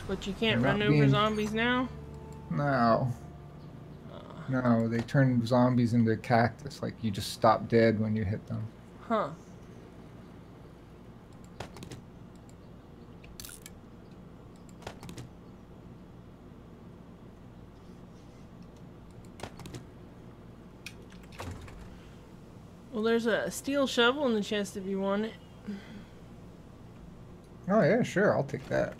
But you can't run over zombies now? No. No, they turn zombies into cactus. Like, you just stop dead when you hit them. Huh. Well, there's a steel shovel in the chest if you want it. Oh, yeah, sure. I'll take that.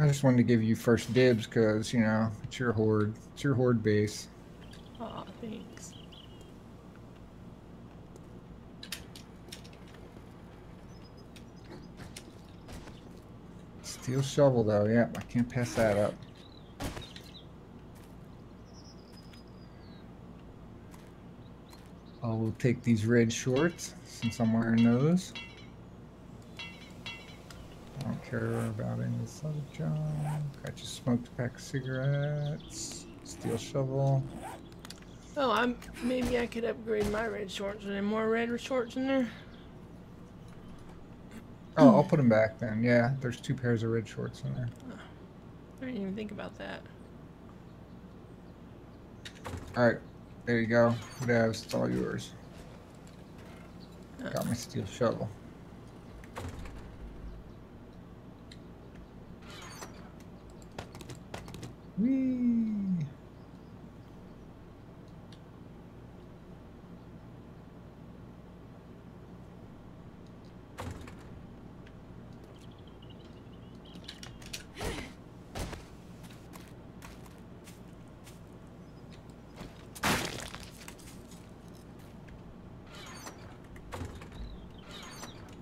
I just wanted to give you first dibs because, you know, it's your horde. It's your horde base. Aw, thanks. Steel shovel, though. Yeah, I can't pass that up. I will take these red shorts since I'm wearing those. I don't care about any of this other junk. I just smoked a pack of cigarettes. Steel shovel. Oh, maybe I could upgrade my red shorts. Are there more red shorts in there? Oh, I'll put them back then. Yeah, there's 2 pairs of red shorts in there. Oh, I didn't even think about that. Alright, there you go. Whatevs, it's all yours. Got my steel shovel. Whee!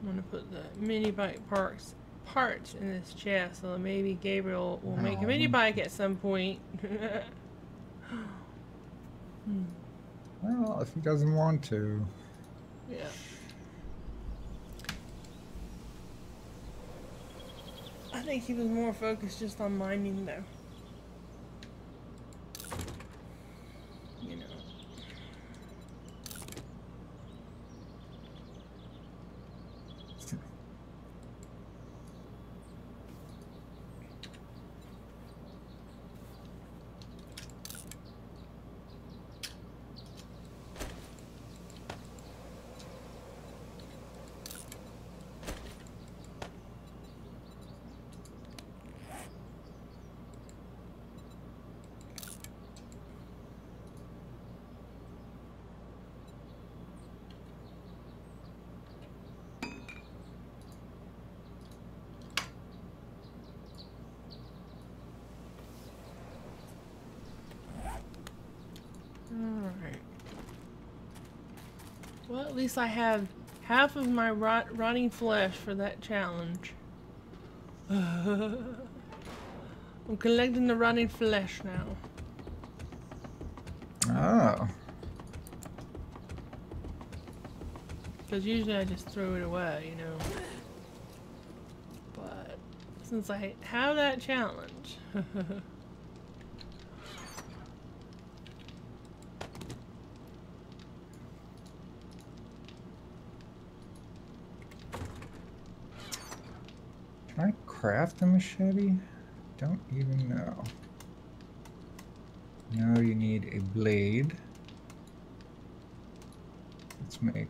I'm gonna put the mini bike parts in this chest, so maybe Gabriel will make a mini bike at some point. Well, if he doesn't want to. Yeah. I think he was more focused just on mining, though. You know. Well, at least I have half of my rotting flesh for that challenge. I'm collecting the rotting flesh now. Oh. Because usually I just throw it away, you know. But since I have that challenge. Can I craft a machete? Don't even know. No, you need a blade. Let's make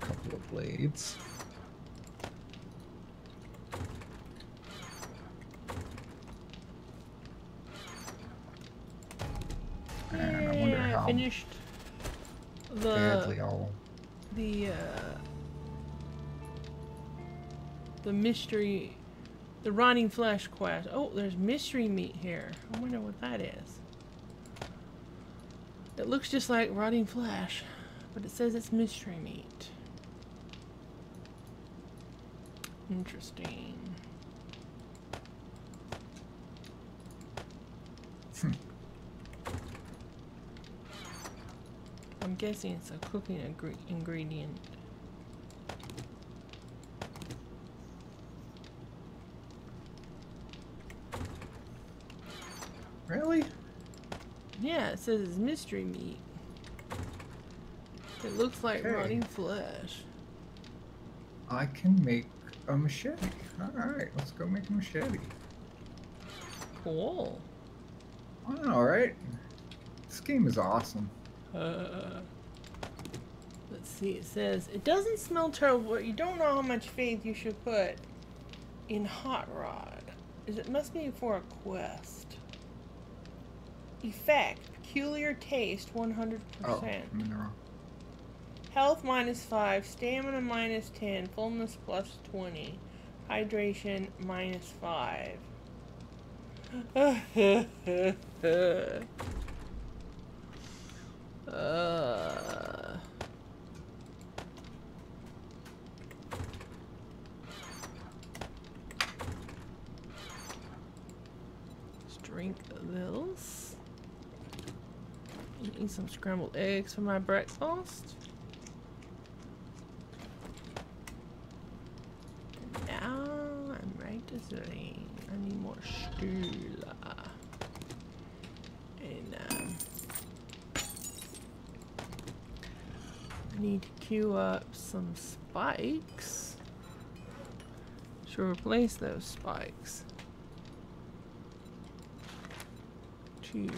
a couple of blades. And I wonder how I finished badly I'll... the mystery, the rotting flesh quest. Oh, there's mystery meat here. I wonder what that is. It looks just like rotting flesh, but it says it's mystery meat. Interesting. I'm guessing it's a cooking ingredient. Really? Yeah, it says it's mystery meat. It looks like rotting flesh. I can make a machete. Alright, let's go make a machete. Cool. Wow, right? This game is awesome. Let's see, it says, it doesn't smell terrible, but you don't know how much faith you should put in Hot Rod. It must be for a quest. Effect, peculiar taste, 100%. Oh, I'm in the wrong. Health -5, stamina -10, fullness +20, hydration -5. Let's drink this. Eat some scrambled eggs for my breakfast. Now I'm right to sleep. I need more stool. And I need to queue up some spikes. Should replace those spikes. 2.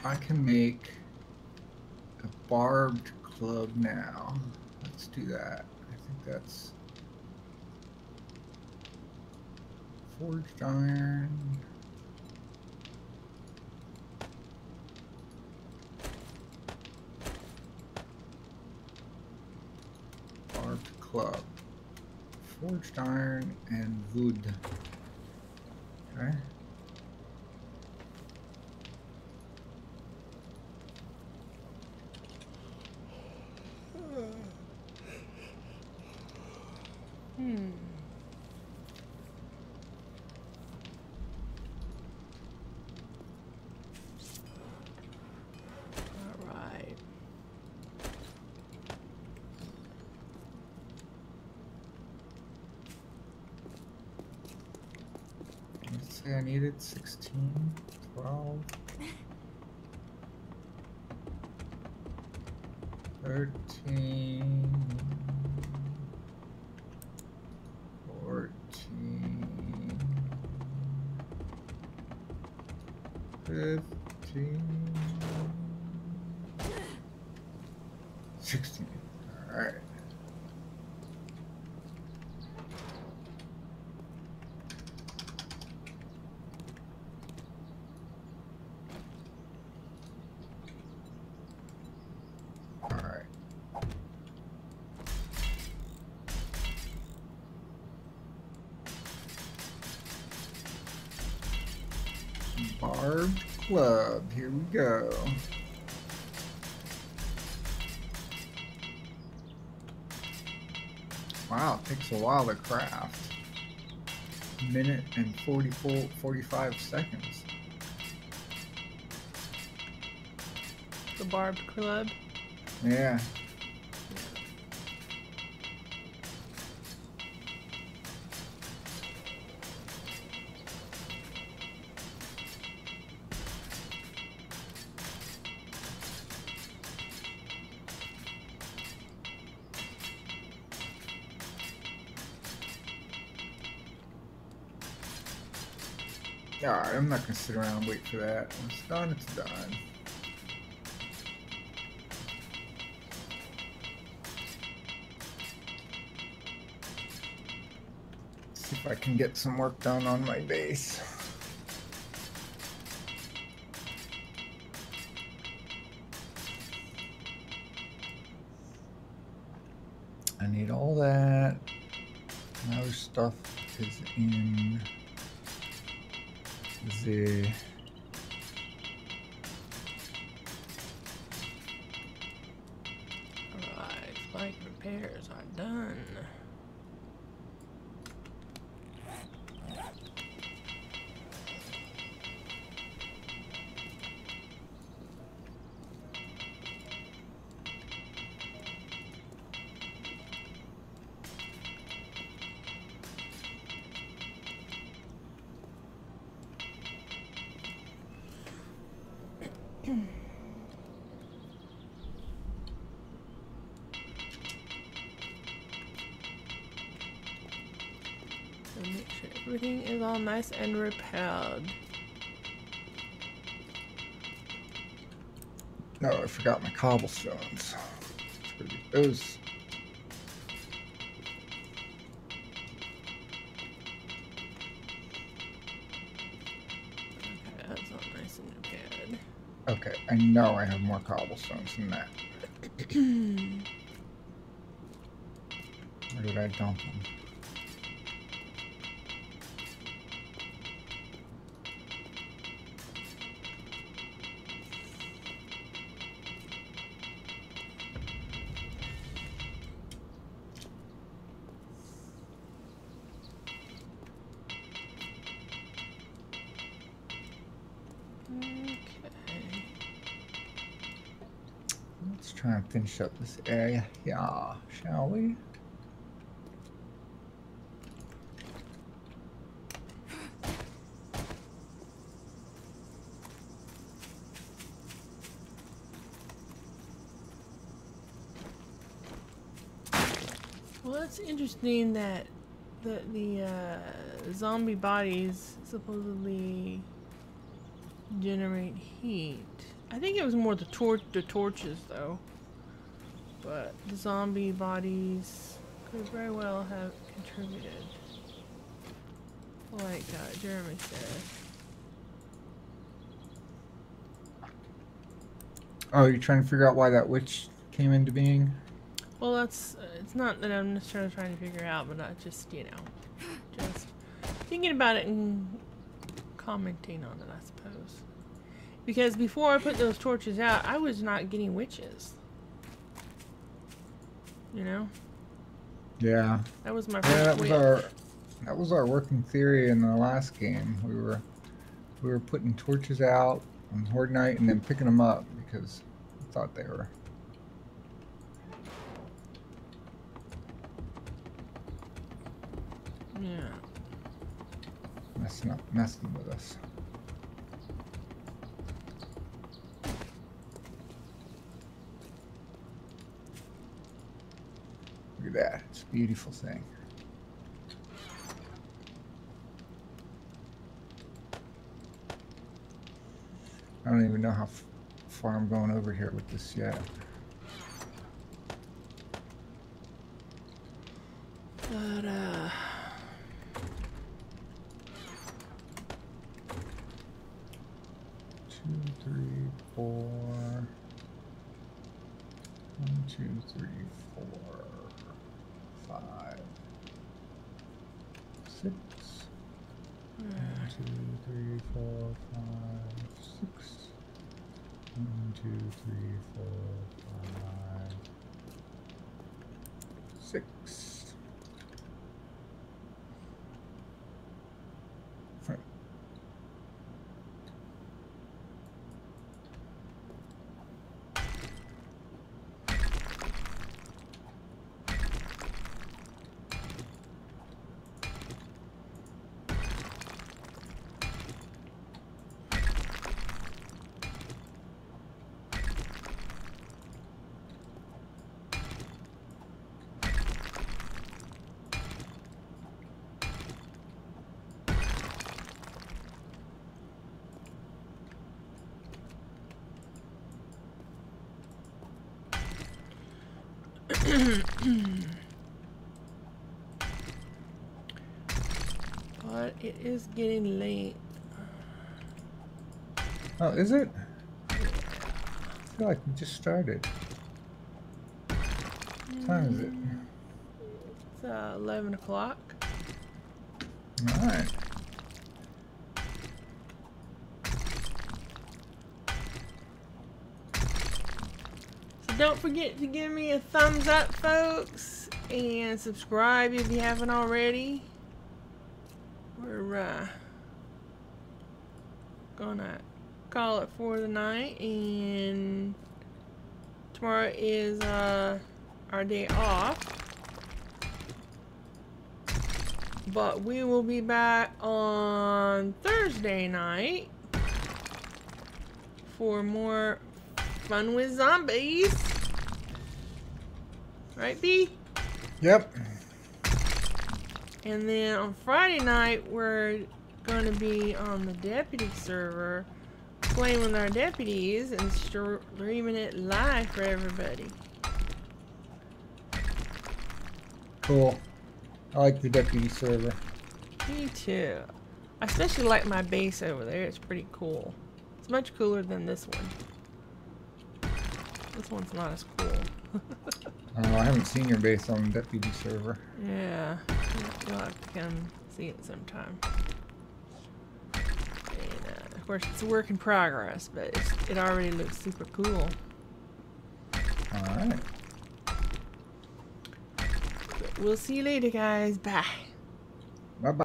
I can make a barbed club now. Let's do that. I think that's forged iron. Barbed club. Forged iron and wood. Okay. Alright. Let's say I needed 16, 12, 13, 14, 15, 16. All right. All right. Carved club. Here we go. Wow, it takes a while to craft. Minute and 45 seconds. The barbed club. Yeah. Alright, I'm not gonna sit around and wait for that. When it's done, it's done. See if I can get some work done on my base. I need all that. My other stuff is in the Alright, spike repairs are done. And make sure everything is all nice and repaired. no, I forgot my cobblestones. Those. Okay, that's all nice and repaired. Okay, I know I have more cobblestones than that. Where did I dump them? Okay. Let's try and finish up this area. Yeah, shall we? Well, it's interesting that the zombie bodies supposedly generate heat. I think it was more the torches though, but the zombie bodies could very well have contributed, like Jeremy said. Oh, you're trying to figure out why that witch came into being? Well, that's it's not that I'm necessarily trying to figure out, but I just, you know, just thinking about it and commenting on it, I suppose. Because before I put those torches out, I was not getting witches. You know? Yeah. That was my Yeah, first witch. that was our working theory in the last game. We were putting torches out on Horde night and then picking them up because we thought they were. Yeah. Messing with us. Look at that. It's a beautiful thing. I don't even know how far I'm going over here with this yet. But, 2, 3, 4. 1, 2, 3, 4, 5, 6, 1, 2, 3, 4, 5, 6. 1, 2, 3, 4, 5, 6. But it is getting late. Oh, is it? I feel like we just started. What time is it? It's 11 o'clock. Alright. So don't forget to give me a thumbs up, folks, and subscribe if you haven't already. We're gonna call it for the night, and tomorrow is our day off. But we will be back on Thursday night for more fun with zombies. Right, B? Yep. And then on Friday night, we're going to be on the deputy server playing with our deputies and streaming it live for everybody. Cool. I like the deputy server. Me too. I especially like my base over there. It's pretty cool. It's much cooler than this one. This one's not as cool. I haven't seen your base on the deputy server. Yeah. You'll have to come see it sometime. And of course, it's a work in progress, but it already looks super cool. Alright. But we'll see you later, guys. Bye. Bye-bye.